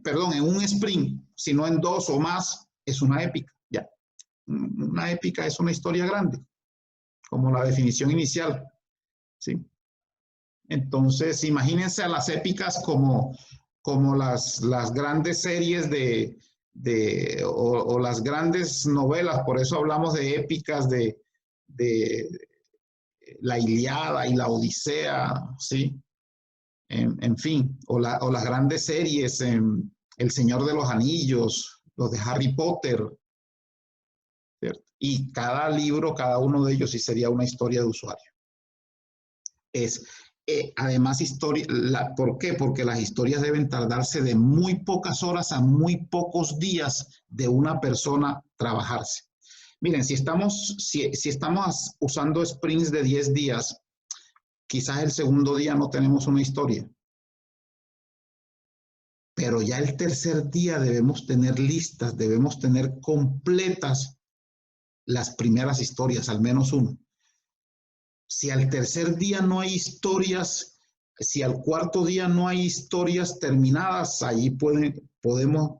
Perdón, en un sprint, si no en 2 o más, es una épica, ya. Una épica es una historia grande, como la definición inicial, ¿sí? Entonces, imagínense a las épicas como las grandes series o las grandes novelas, por eso hablamos de épicas de la Ilíada y la Odisea, ¿sí? En fin, o las grandes series, El Señor de los Anillos, los de Harry Potter, ¿cierto? Y cada libro, cada uno de ellos sí sería una historia de usuario. Además, ¿por qué? Porque las historias deben tardarse de muy pocas horas a muy pocos días de una persona trabajarse. Miren, si estamos usando sprints de 10 días, quizás el segundo día no tenemos una historia. Pero ya el tercer día debemos tener listas, debemos tener completas las primeras historias, al menos uno. Si al tercer día no hay historias, si al cuarto día no hay historias terminadas, allí podemos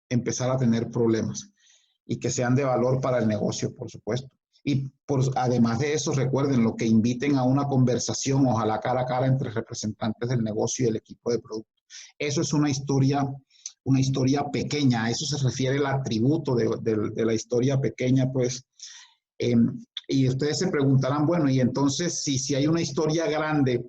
empezar a tener problemas y que sean de valor para el negocio, por supuesto. Y además de eso, recuerden lo que inviten a una conversación, ojalá cara a cara, entre representantes del negocio y el equipo de producto. Eso es una historia pequeña, a eso se refiere el atributo de la historia pequeña, pues. Y ustedes se preguntarán, bueno, y entonces si hay una historia grande,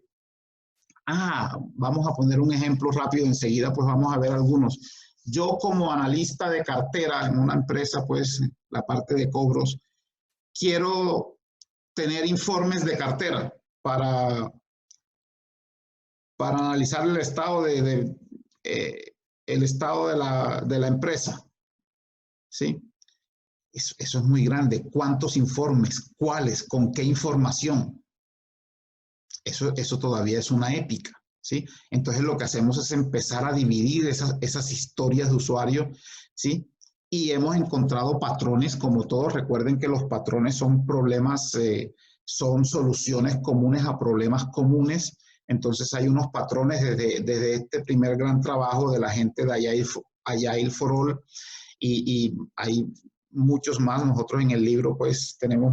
vamos a poner un ejemplo rápido, enseguida pues vamos a ver algunos. Yo como analista de cartera en una empresa, pues la parte de cobros, quiero tener informes de cartera para analizar el estado el estado de la empresa, ¿sí? Eso es muy grande. ¿Cuántos informes? ¿Cuáles? ¿Con qué información? Eso todavía es una épica, ¿sí? Entonces lo que hacemos es empezar a dividir esas historias de usuario, ¿sí? Y hemos encontrado patrones, como todos. Recuerden que los patrones son problemas, son soluciones comunes a problemas comunes. Entonces hay unos patrones desde este primer gran trabajo de la gente de Agile for All, y hay muchos más. Nosotros en el libro pues tenemos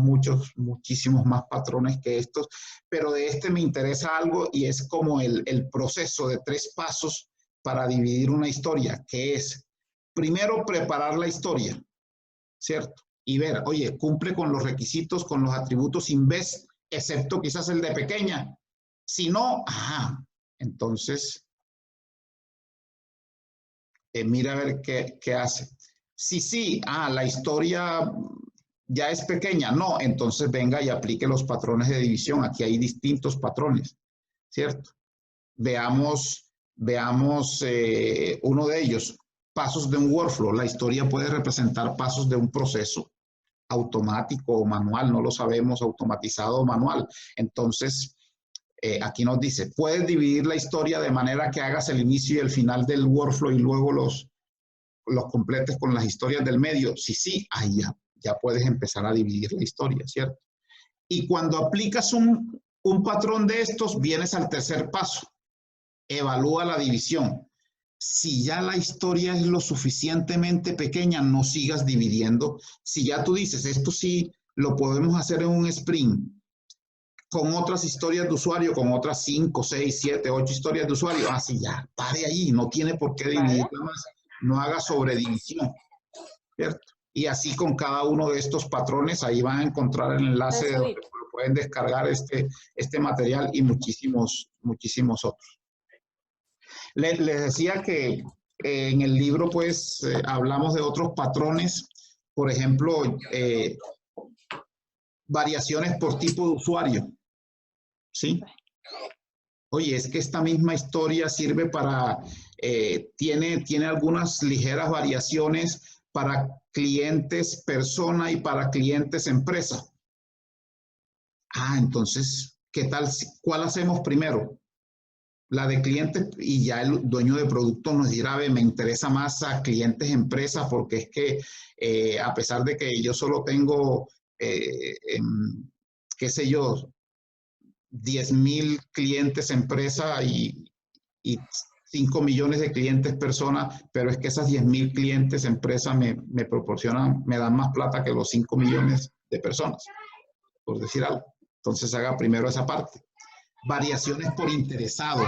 muchísimos más patrones que estos, pero de este me interesa algo, y es como el proceso de 3 pasos para dividir una historia, que es primero preparar la historia, ¿cierto? Y ver, oye, cumple con los requisitos, con los atributos INVEST, excepto quizás el de pequeña. Si no, entonces mira a ver qué hace. Sí, la historia ya es pequeña. No, entonces venga y aplique los patrones de división. Aquí hay distintos patrones, ¿cierto? Veamos uno de ellos. Pasos de un workflow. La historia puede representar pasos de un proceso automático o manual, no lo sabemos, automatizado o manual. Entonces, aquí nos dice, puedes dividir la historia de manera que hagas el inicio y el final del workflow y luego los completes con las historias del medio. Sí, ahí ya puedes empezar a dividir la historia, ¿cierto? Y cuando aplicas un patrón de estos, vienes al tercer paso. Evalúa la división. Si ya la historia es lo suficientemente pequeña, no sigas dividiendo. Si ya tú dices, esto sí lo podemos hacer en un sprint, con otras historias de usuario, con otras 5, 6, 7, 8 historias de usuario, sí, ya, pare ahí, no tiene por qué dividirla más. No haga sobredivisión, ¿cierto? Y así con cada uno de estos patrones, ahí van a encontrar el enlace de donde pueden descargar este material y muchísimos otros. Les decía que en el libro pues hablamos de otros patrones, por ejemplo, variaciones por tipo de usuario, ¿sí? Oye, es que esta misma historia sirve para, tiene algunas ligeras variaciones para clientes persona y para clientes empresa. Entonces, ¿qué tal? ¿Cuál hacemos primero? La de clientes, y ya el dueño de producto nos dirá, me interesa más a clientes empresas, porque es que a pesar de que yo solo tengo, qué sé yo, 10,000 clientes empresa y 5 millones de clientes personas, pero es que esas 10,000 clientes empresa me proporcionan, me dan más plata que los 5 millones de personas, por decir algo. Entonces haga primero esa parte. Variaciones por interesado,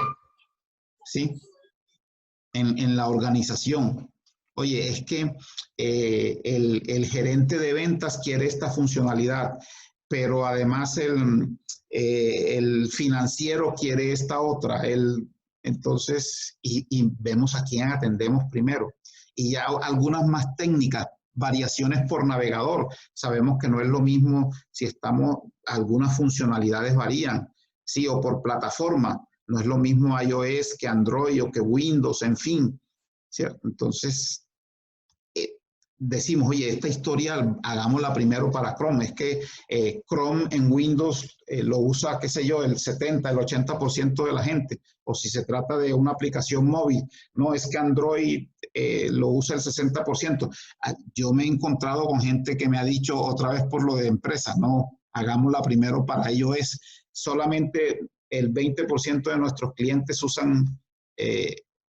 ¿sí? En la organización. Oye, es que el gerente de ventas quiere esta funcionalidad, pero además el financiero quiere esta otra. Entonces, y vemos a quién atendemos primero. Y ya algunas más técnicas, variaciones por navegador. Sabemos que no es lo mismo si algunas funcionalidades varían, sí, o por plataforma. No es lo mismo iOS que Android o que Windows, en fin, ¿cierto? Entonces, decimos, oye, esta historia hagámosla primero para Chrome. Es que Chrome en Windows lo usa, qué sé yo, el 70, el 80% de la gente. O si se trata de una aplicación móvil, no, es que Android lo usa el 60%. Yo me he encontrado con gente que me ha dicho otra vez por lo de empresa, no, hagámosla primero para iOS. Solamente el 20% de nuestros clientes usan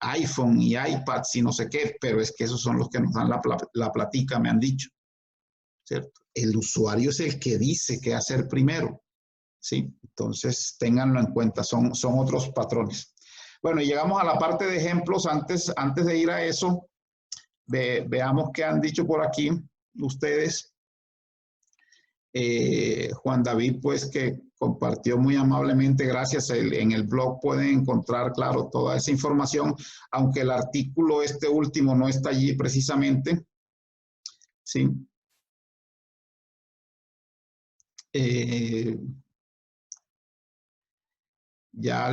iPhone y iPads y no sé qué, pero es que esos son los que nos dan la platica, me han dicho, ¿cierto? El usuario es el que dice qué hacer primero, ¿sí? Entonces, ténganlo en cuenta, son otros patrones. Bueno, llegamos a la parte de ejemplos. Antes de ir a eso, veamos qué han dicho por aquí ustedes. Juan David, pues, que compartió muy amablemente, gracias. En el blog pueden encontrar, claro, toda esa información, aunque el artículo este último no está allí precisamente, ¿sí? Ya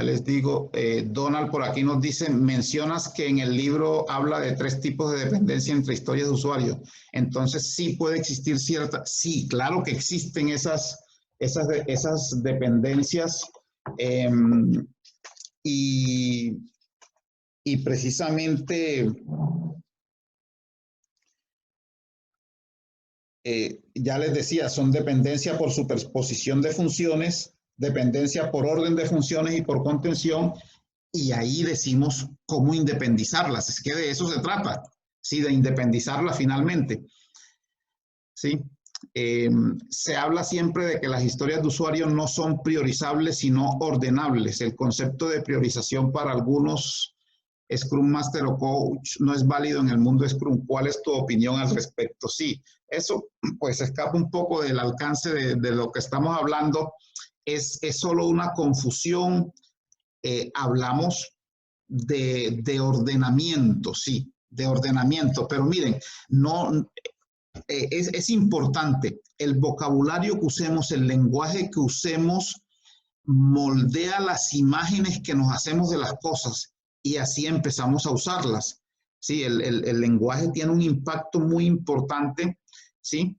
les digo, Donald por aquí nos dice, mencionas que en el libro habla de 3 tipos de dependencia entre historias de usuario. Entonces, sí puede existir cierta, sí, claro que existen esas dependencias, y precisamente ya les decía, son dependencia por superposición de funciones, dependencia por orden de funciones y por contención, y ahí decimos cómo independizarlas. Es que de eso se trata, ¿sí? De independizarlas finalmente, ¿sí? Se habla siempre de que las historias de usuario no son priorizables, sino ordenables. El concepto de priorización para algunos Scrum Master o Coach no es válido en el mundo Scrum. ¿Cuál es tu opinión al respecto? Sí, eso pues escapa un poco del alcance de lo que estamos hablando. Es solo una confusión. Hablamos de ordenamiento, sí, de ordenamiento, pero miren, no, es importante, el vocabulario que usemos, el lenguaje que usemos, moldea las imágenes que nos hacemos de las cosas y así empezamos a usarlas. Sí, el lenguaje tiene un impacto muy importante, ¿sí?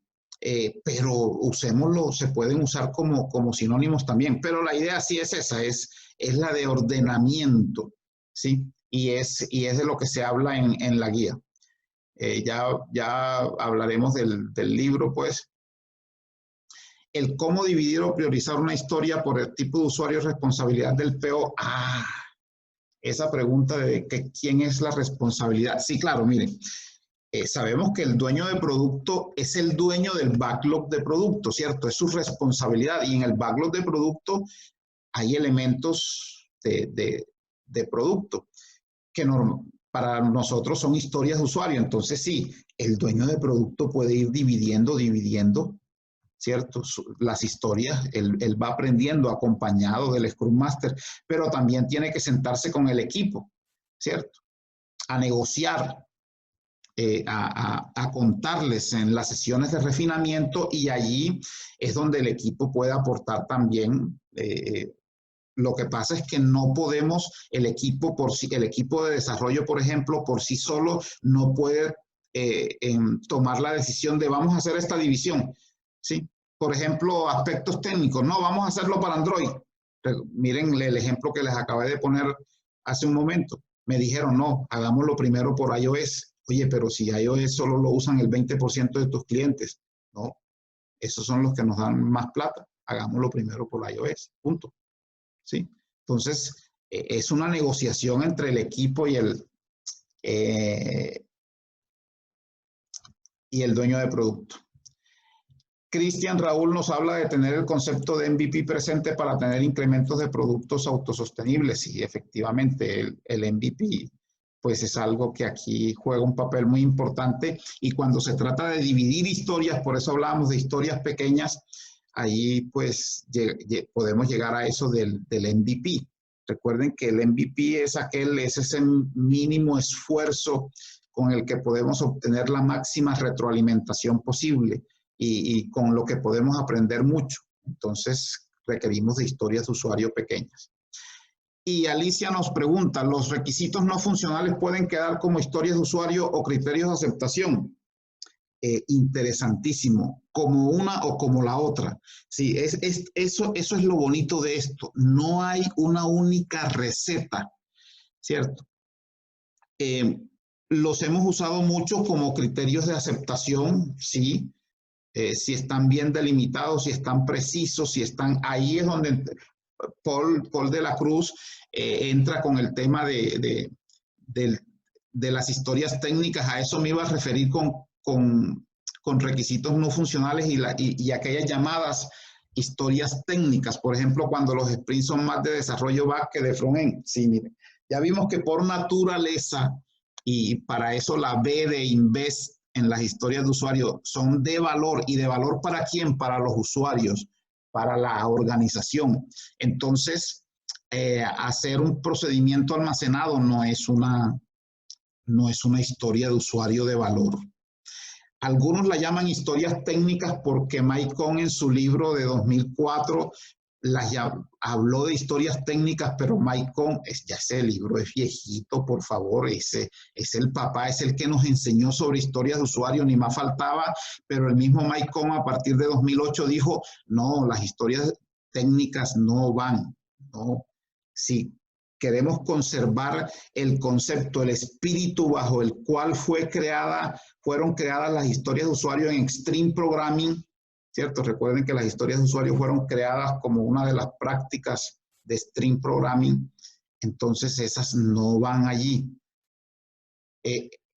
Pero usémoslo, se pueden usar como sinónimos también, pero la idea sí es esa, es la de ordenamiento, ¿sí? Y es de lo que se habla en la guía. Ya hablaremos del libro, pues. El cómo dividir o priorizar una historia por el tipo de usuario y responsabilidad del PO. Esa pregunta de quién es la responsabilidad. Sí, claro, miren, sabemos que el dueño de producto es el dueño del backlog de producto, ¿cierto? Es su responsabilidad, y en el backlog de producto hay elementos de producto que para nosotros son historias de usuario. Entonces, sí, el dueño de producto puede ir dividiendo, ¿cierto? Las historias, él va aprendiendo acompañado del Scrum Master, pero también tiene que sentarse con el equipo, ¿cierto? A negociar, a contarles en las sesiones de refinamiento, y allí es donde el equipo puede aportar también. Lo que pasa es que no podemos, el equipo de desarrollo, por ejemplo, por sí solo no puede tomar la decisión de vamos a hacer esta división, ¿sí? Por ejemplo, aspectos técnicos, no, vamos a hacerlo para Android. Pero miren el ejemplo que les acabé de poner hace un momento. Me dijeron, no, hagámoslo primero por iOS. Oye, pero si iOS solo lo usan el 20% de tus clientes, no, esos son los que nos dan más plata. Hagámoslo primero por iOS, punto. ¿Sí? Entonces, es una negociación entre el equipo y el dueño de producto. Cristian Raúl nos habla de tener el concepto de MVP presente para tener incrementos de productos autosostenibles. Y efectivamente, el MVP pues es algo que aquí juega un papel muy importante. Y cuando se trata de dividir historias, por eso hablábamos de historias pequeñas, ahí pues podemos llegar a eso del MVP. Recuerden que el MVP es ese mínimo esfuerzo con el que podemos obtener la máxima retroalimentación posible y con lo que podemos aprender mucho. Entonces requerimos de historias de usuario pequeñas. Y Alicia nos pregunta, ¿los requisitos no funcionales pueden quedar como historias de usuario o criterios de aceptación? interesantísimo, como una o como la otra. Sí, eso es lo bonito de esto. No hay una única receta, ¿cierto? Los hemos usado mucho como criterios de aceptación, sí. Si están bien delimitados, si están precisos, si están... Ahí es donde Paul de la Cruz entra con el tema de las historias técnicas. A eso me iba a referir con requisitos no funcionales y aquellas llamadas historias técnicas. Por ejemplo, cuando los sprints son más de desarrollo back que de front-end. Sí, miren, ya vimos que por naturaleza, y para eso la B de Invest en las historias de usuario son de valor. ¿Y de valor para quién? Para los usuarios, para la organización. Entonces, hacer un procedimiento almacenado no es una historia de usuario de valor. Algunos la llaman historias técnicas porque Mike Cohn en su libro de 2004 habló de historias técnicas, pero Mike Cohn, ya ese libro es viejito, por favor, ese es el papá, es el que nos enseñó sobre historias de usuario, ni más faltaba, pero el mismo Mike Cohn a partir de 2008 dijo, no, las historias técnicas no van, no, sí. Queremos conservar el concepto, el espíritu bajo el cual fueron creadas las historias de usuario en Extreme Programming, ¿cierto? Recuerden que las historias de usuario fueron creadas como una de las prácticas de Extreme Programming, entonces esas no van allí.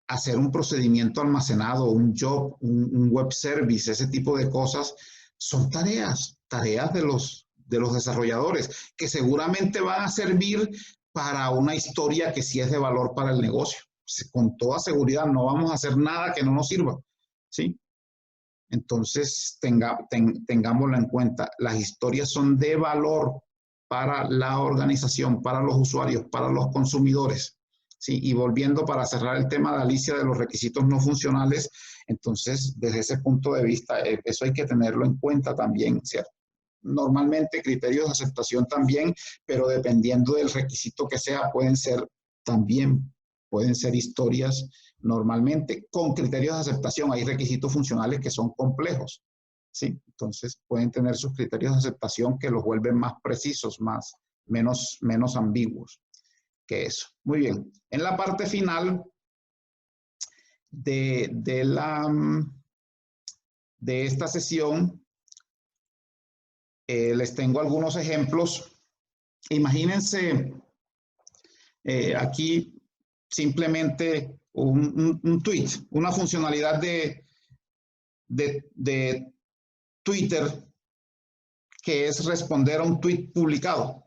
Hacer un procedimiento almacenado, un job, un web service, ese tipo de cosas, son tareas de los desarrolladores, que seguramente van a servir para una historia que sí es de valor para el negocio. Con toda seguridad no vamos a hacer nada que no nos sirva, ¿sí? Entonces, tengámoslo en cuenta. Las historias son de valor para la organización, para los usuarios, para los consumidores, ¿sí? Y volviendo para cerrar el tema de Alicia de los requisitos no funcionales, entonces, desde ese punto de vista, eso hay que tenerlo en cuenta también, ¿cierto? Normalmente criterios de aceptación también, pero dependiendo del requisito que sea, pueden ser historias normalmente con criterios de aceptación. Hay requisitos funcionales que son complejos, ¿sí? Entonces pueden tener sus criterios de aceptación que los vuelven más precisos, menos ambiguos que eso. Muy bien. En la parte final de esta sesión, les tengo algunos ejemplos. Imagínense aquí simplemente un tweet, una funcionalidad de Twitter que es responder a un tweet publicado,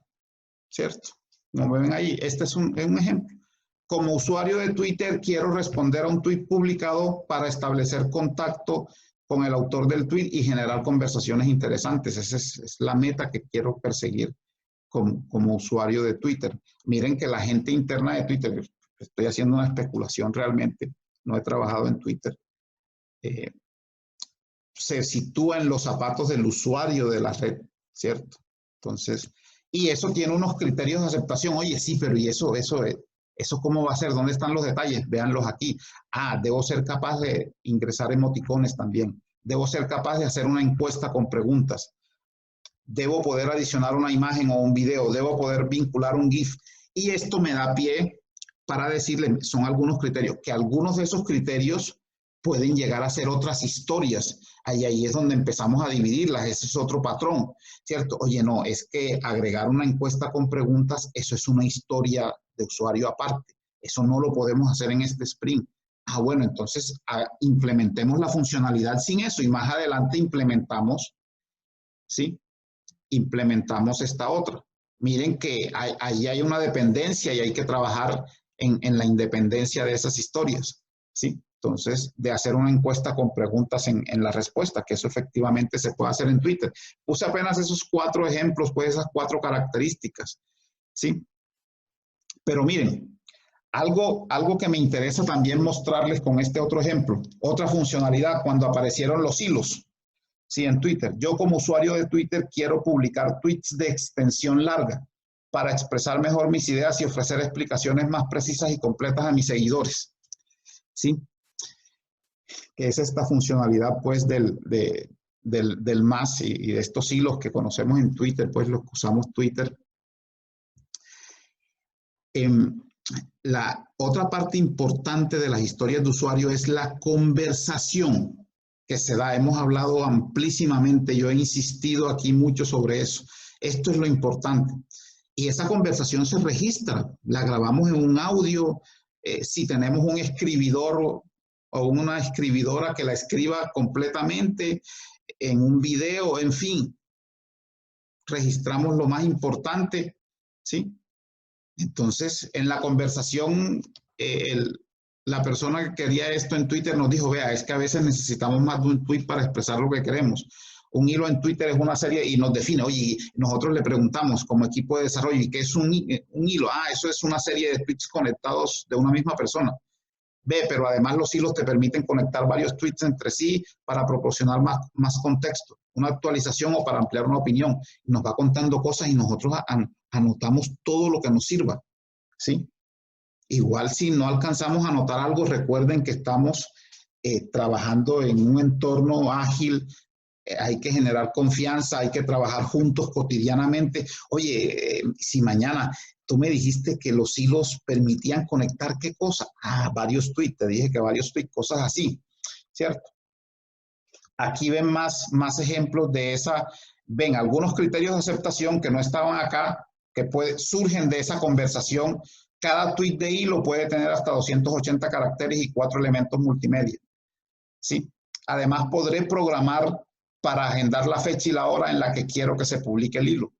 ¿cierto? Como ven ahí, este es un ejemplo. Como usuario de Twitter, quiero responder a un tweet publicado para establecer contacto con el autor del tweet y generar conversaciones interesantes. Esa es la meta que quiero perseguir como usuario de Twitter. Miren que la gente interna de Twitter, estoy haciendo una especulación realmente, no he trabajado en Twitter, se sitúa en los zapatos del usuario de la red, ¿cierto? Entonces, y eso tiene unos criterios de aceptación. Oye, sí, pero ¿y eso cómo va a ser? ¿Dónde están los detalles? Véanlos aquí. Debo ser capaz de ingresar emoticones también. Debo ser capaz de hacer una encuesta con preguntas. Debo poder adicionar una imagen o un video. Debo poder vincular un GIF. Y esto me da pie para decirle, son algunos criterios, que algunos de esos criterios pueden llegar a ser otras historias. Ahí es donde empezamos a dividirlas. Ese es otro patrón, ¿cierto? Oye, no, es que agregar una encuesta con preguntas, eso es una historia de usuario aparte. Eso no lo podemos hacer en este sprint. Bueno, entonces implementemos la funcionalidad sin eso y más adelante implementamos, ¿sí? Implementamos esta otra. Miren que ahí hay una dependencia y hay que trabajar en la independencia de esas historias, ¿sí? Entonces, de hacer una encuesta con preguntas en la respuesta, que eso efectivamente se puede hacer en Twitter. Puse apenas esos 4 ejemplos, pues esas 4 características, ¿sí? Pero miren, algo que me interesa también mostrarles con este otro ejemplo, otra funcionalidad cuando aparecieron los hilos, ¿sí? En Twitter. Yo como usuario de Twitter quiero publicar tweets de extensión larga para expresar mejor mis ideas y ofrecer explicaciones más precisas y completas a mis seguidores, ¿sí? que es esta funcionalidad pues del más y de estos hilos que conocemos en Twitter, pues los que usamos Twitter. La otra parte importante de las historias de usuario es la conversación que se da. Hemos hablado amplísimamente, yo he insistido aquí mucho sobre eso. Esto es lo importante. Y esa conversación se registra, la grabamos en un audio. Si tenemos un escribidor o una escribidora que la escriba completamente en un video, en fin, registramos lo más importante, ¿sí? Entonces, en la conversación, la persona que quería esto en Twitter nos dijo, vea, es que a veces necesitamos más de un tweet para expresar lo que queremos. Un hilo en Twitter es una serie y nos define. Oye, nosotros le preguntamos como equipo de desarrollo, ¿y qué es un hilo? Ah, eso es una serie de tweets conectados de una misma persona. Ve, pero además los hilos te permiten conectar varios tweets entre sí para proporcionar más contexto, una actualización o para ampliar una opinión. Nos va contando cosas y nosotros anotamos todo lo que nos sirva, ¿sí? Igual si no alcanzamos a anotar algo, recuerden que estamos trabajando en un entorno ágil, hay que generar confianza, hay que trabajar juntos cotidianamente. Oye, si mañana tú me dijiste que los hilos permitían conectar, ¿qué cosa? Ah, varios tweets, te dije que varios tweets, cosas así, ¿cierto? Aquí ven más ejemplos de esa, ven algunos criterios de aceptación que no estaban acá, que surgen de esa conversación. Cada tweet de hilo puede tener hasta 280 caracteres y 4 elementos multimedia, ¿sí? Además, podré programar para agendar la fecha y la hora en la que quiero que se publique el hilo,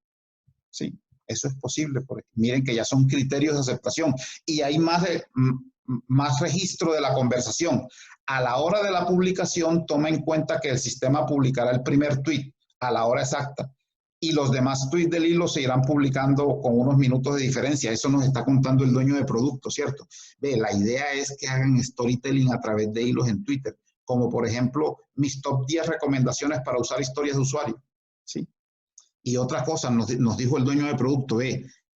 ¿sí? Eso es posible, porque miren que ya son criterios de aceptación y hay más registro de la conversación. A la hora de la publicación, toma en cuenta que el sistema publicará el primer tweet a la hora exacta y los demás tweets del hilo se irán publicando con unos minutos de diferencia. Eso nos está contando el dueño de producto, ¿cierto? Ve, la idea es que hagan storytelling a través de hilos en Twitter, como por ejemplo mis top 10 recomendaciones para usar historias de usuario, ¿sí? Y otra cosa, nos dijo el dueño del producto,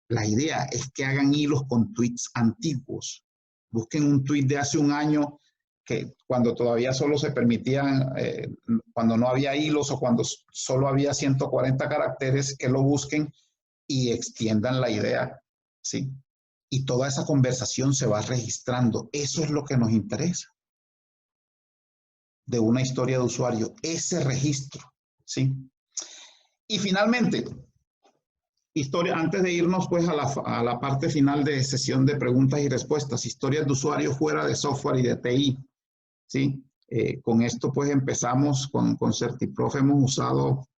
la idea es que hagan hilos con tweets antiguos. Busquen un tweet de hace un año, que cuando todavía solo se permitían, cuando no había hilos o cuando solo había 140 caracteres, que lo busquen y extiendan la idea, ¿sí? Y toda esa conversación se va registrando. Eso es lo que nos interesa de una historia de usuario, ese registro, ¿sí? Y finalmente, antes de irnos pues a la parte final de sesión de preguntas y respuestas, historias de usuario fuera de software y de TI, ¿sí? Con esto pues empezamos con CertiProf, hemos usado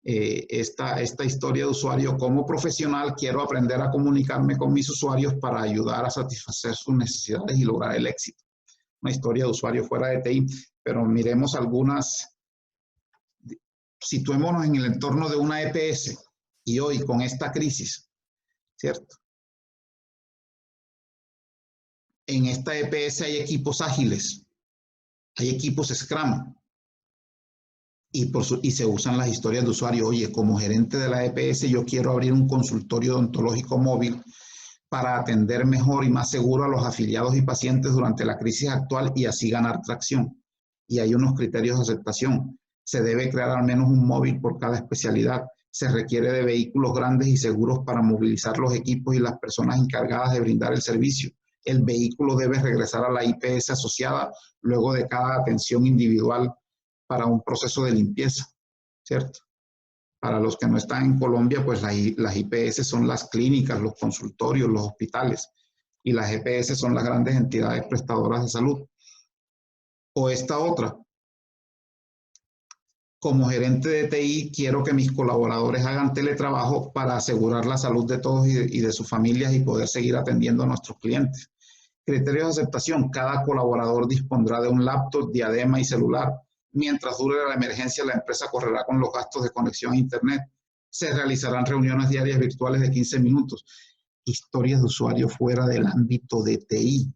esta historia de usuario como profesional. Quiero aprender a comunicarme con mis usuarios para ayudar a satisfacer sus necesidades y lograr el éxito. Una historia de usuario fuera de TI, pero miremos algunas. Situémonos en el entorno de una EPS y hoy con esta crisis, ¿cierto? En esta EPS hay equipos ágiles, hay equipos Scrum y se usan las historias de usuario. Oye, como gerente de la EPS yo quiero abrir un consultorio odontológico móvil para atender mejor y más seguro a los afiliados y pacientes durante la crisis actual y así ganar tracción. Y hay unos criterios de aceptación. Se debe crear al menos un móvil por cada especialidad. Se requiere de vehículos grandes y seguros para movilizar los equipos y las personas encargadas de brindar el servicio. El vehículo debe regresar a la IPS asociada luego de cada atención individual para un proceso de limpieza, ¿cierto? Para los que no están en Colombia, pues las IPS son las clínicas, los consultorios, los hospitales, y las EPS son las grandes entidades prestadoras de salud. O esta otra, como gerente de TI, quiero que mis colaboradores hagan teletrabajo para asegurar la salud de todos y de sus familias y poder seguir atendiendo a nuestros clientes. Criterios de aceptación, cada colaborador dispondrá de un laptop, diadema y celular. Mientras dure la emergencia, la empresa correrá con los gastos de conexión a Internet. Se realizarán reuniones diarias virtuales de 15 minutos. Historias de usuario fuera del ámbito de TI.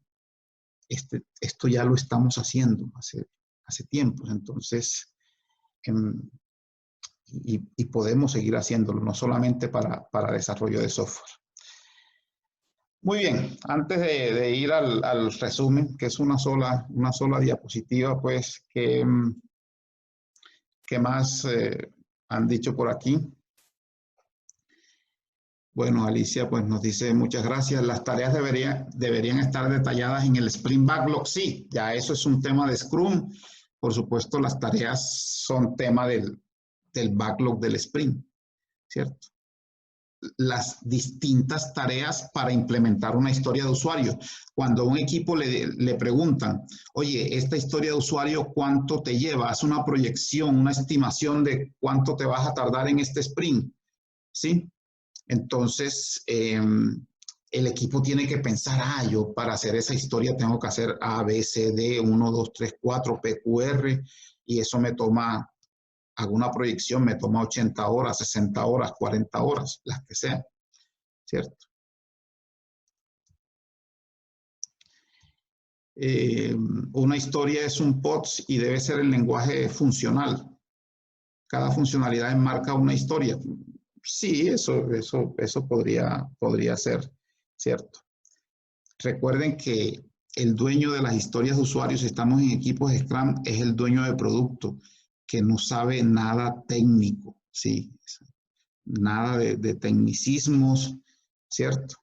Esto ya lo estamos haciendo hace tiempo. Entonces, y podemos seguir haciéndolo, no solamente para desarrollo de software. Muy bien, antes de ir al resumen, que es una sola diapositiva, pues, ¿qué más han dicho por aquí? Bueno, Alicia pues nos dice muchas gracias. Las tareas deberían estar detalladas en el Sprint Backlog. Sí, ya eso es un tema de Scrum. Por supuesto, las tareas son tema del backlog del Sprint, ¿cierto? Las distintas tareas para implementar una historia de usuario. Cuando a un equipo le preguntan, oye, esta historia de usuario, ¿cuánto te lleva? Haz una proyección, una estimación de cuánto te vas a tardar en este sprint, ¿sí? Entonces, el equipo tiene que pensar, yo para hacer esa historia tengo que hacer A, B, C, D, 1, 2, 3, 4, PQR, y eso me toma, hago una proyección, me toma 80 horas, 60 horas, 40 horas, las que sean, ¿cierto? Una historia es un POTS y debe ser el lenguaje funcional. Cada funcionalidad enmarca una historia. Sí, eso podría ser, ¿cierto? Recuerden que el dueño de las historias de usuarios, si estamos en equipos Scrum, es el dueño de producto, que no sabe nada técnico, ¿sí? Nada de tecnicismos, ¿cierto?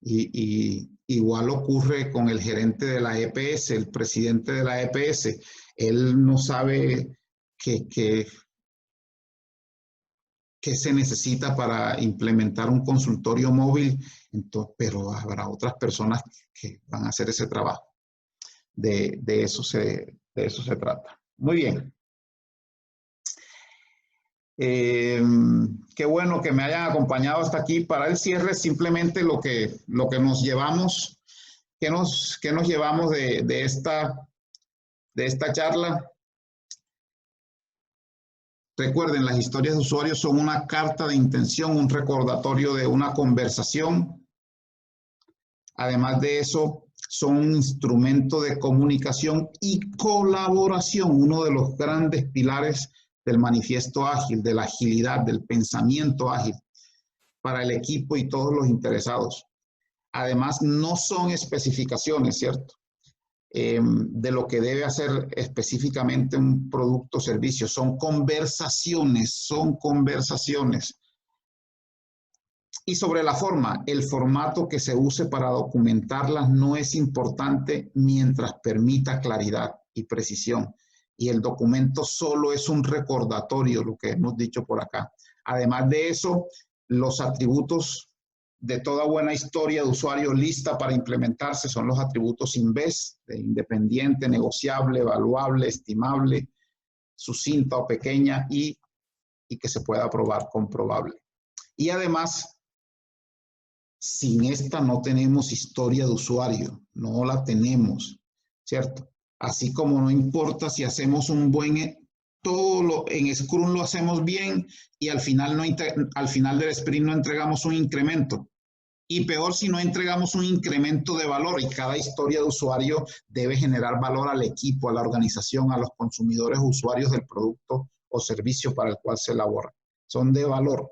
Y igual ocurre con el gerente de la EPS, el presidente de la EPS. Él no sabe qué se necesita para implementar un consultorio móvil, entonces, pero habrá otras personas que van a hacer ese trabajo. De eso se trata. Muy bien. Qué bueno que me hayan acompañado hasta aquí. Para el cierre, simplemente lo que nos llevamos, ¿qué nos llevamos de esta charla? Recuerden, las historias de usuarios son una carta de intención, un recordatorio de una conversación. Además de eso, son un instrumento de comunicación y colaboración, uno de los grandes pilares del manifiesto ágil, de la agilidad, del pensamiento ágil para el equipo y todos los interesados. Además, no son especificaciones, ¿cierto? De lo que debe hacer específicamente un producto o servicio. Son conversaciones. Y sobre la forma, el formato que se use para documentarlas no es importante mientras permita claridad y precisión. Y el documento solo es un recordatorio, lo que hemos dicho por acá. Además de eso, los atributos de toda buena historia de usuario lista para implementarse son los atributos INVEST, de independiente, negociable, evaluable, estimable, sucinta o pequeña y que se pueda probar, comprobable. Y además, sin esta no tenemos historia de usuario, no la tenemos, ¿cierto? Así como no importa si hacemos un buen, en Scrum lo hacemos bien y al final del sprint no entregamos un incremento. Y peor si no entregamos un incremento de valor, y cada historia de usuario debe generar valor al equipo, a la organización, a los consumidores usuarios del producto o servicio para el cual se elabora. Son de valor,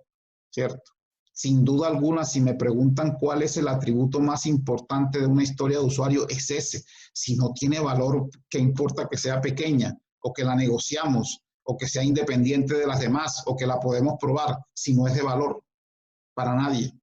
¿cierto? Sin duda alguna, si me preguntan cuál es el atributo más importante de una historia de usuario, es ese. Si no tiene valor, ¿qué importa que sea pequeña o que la negociamos o que sea independiente de las demás o que la podemos probar? Si no es de valor para nadie.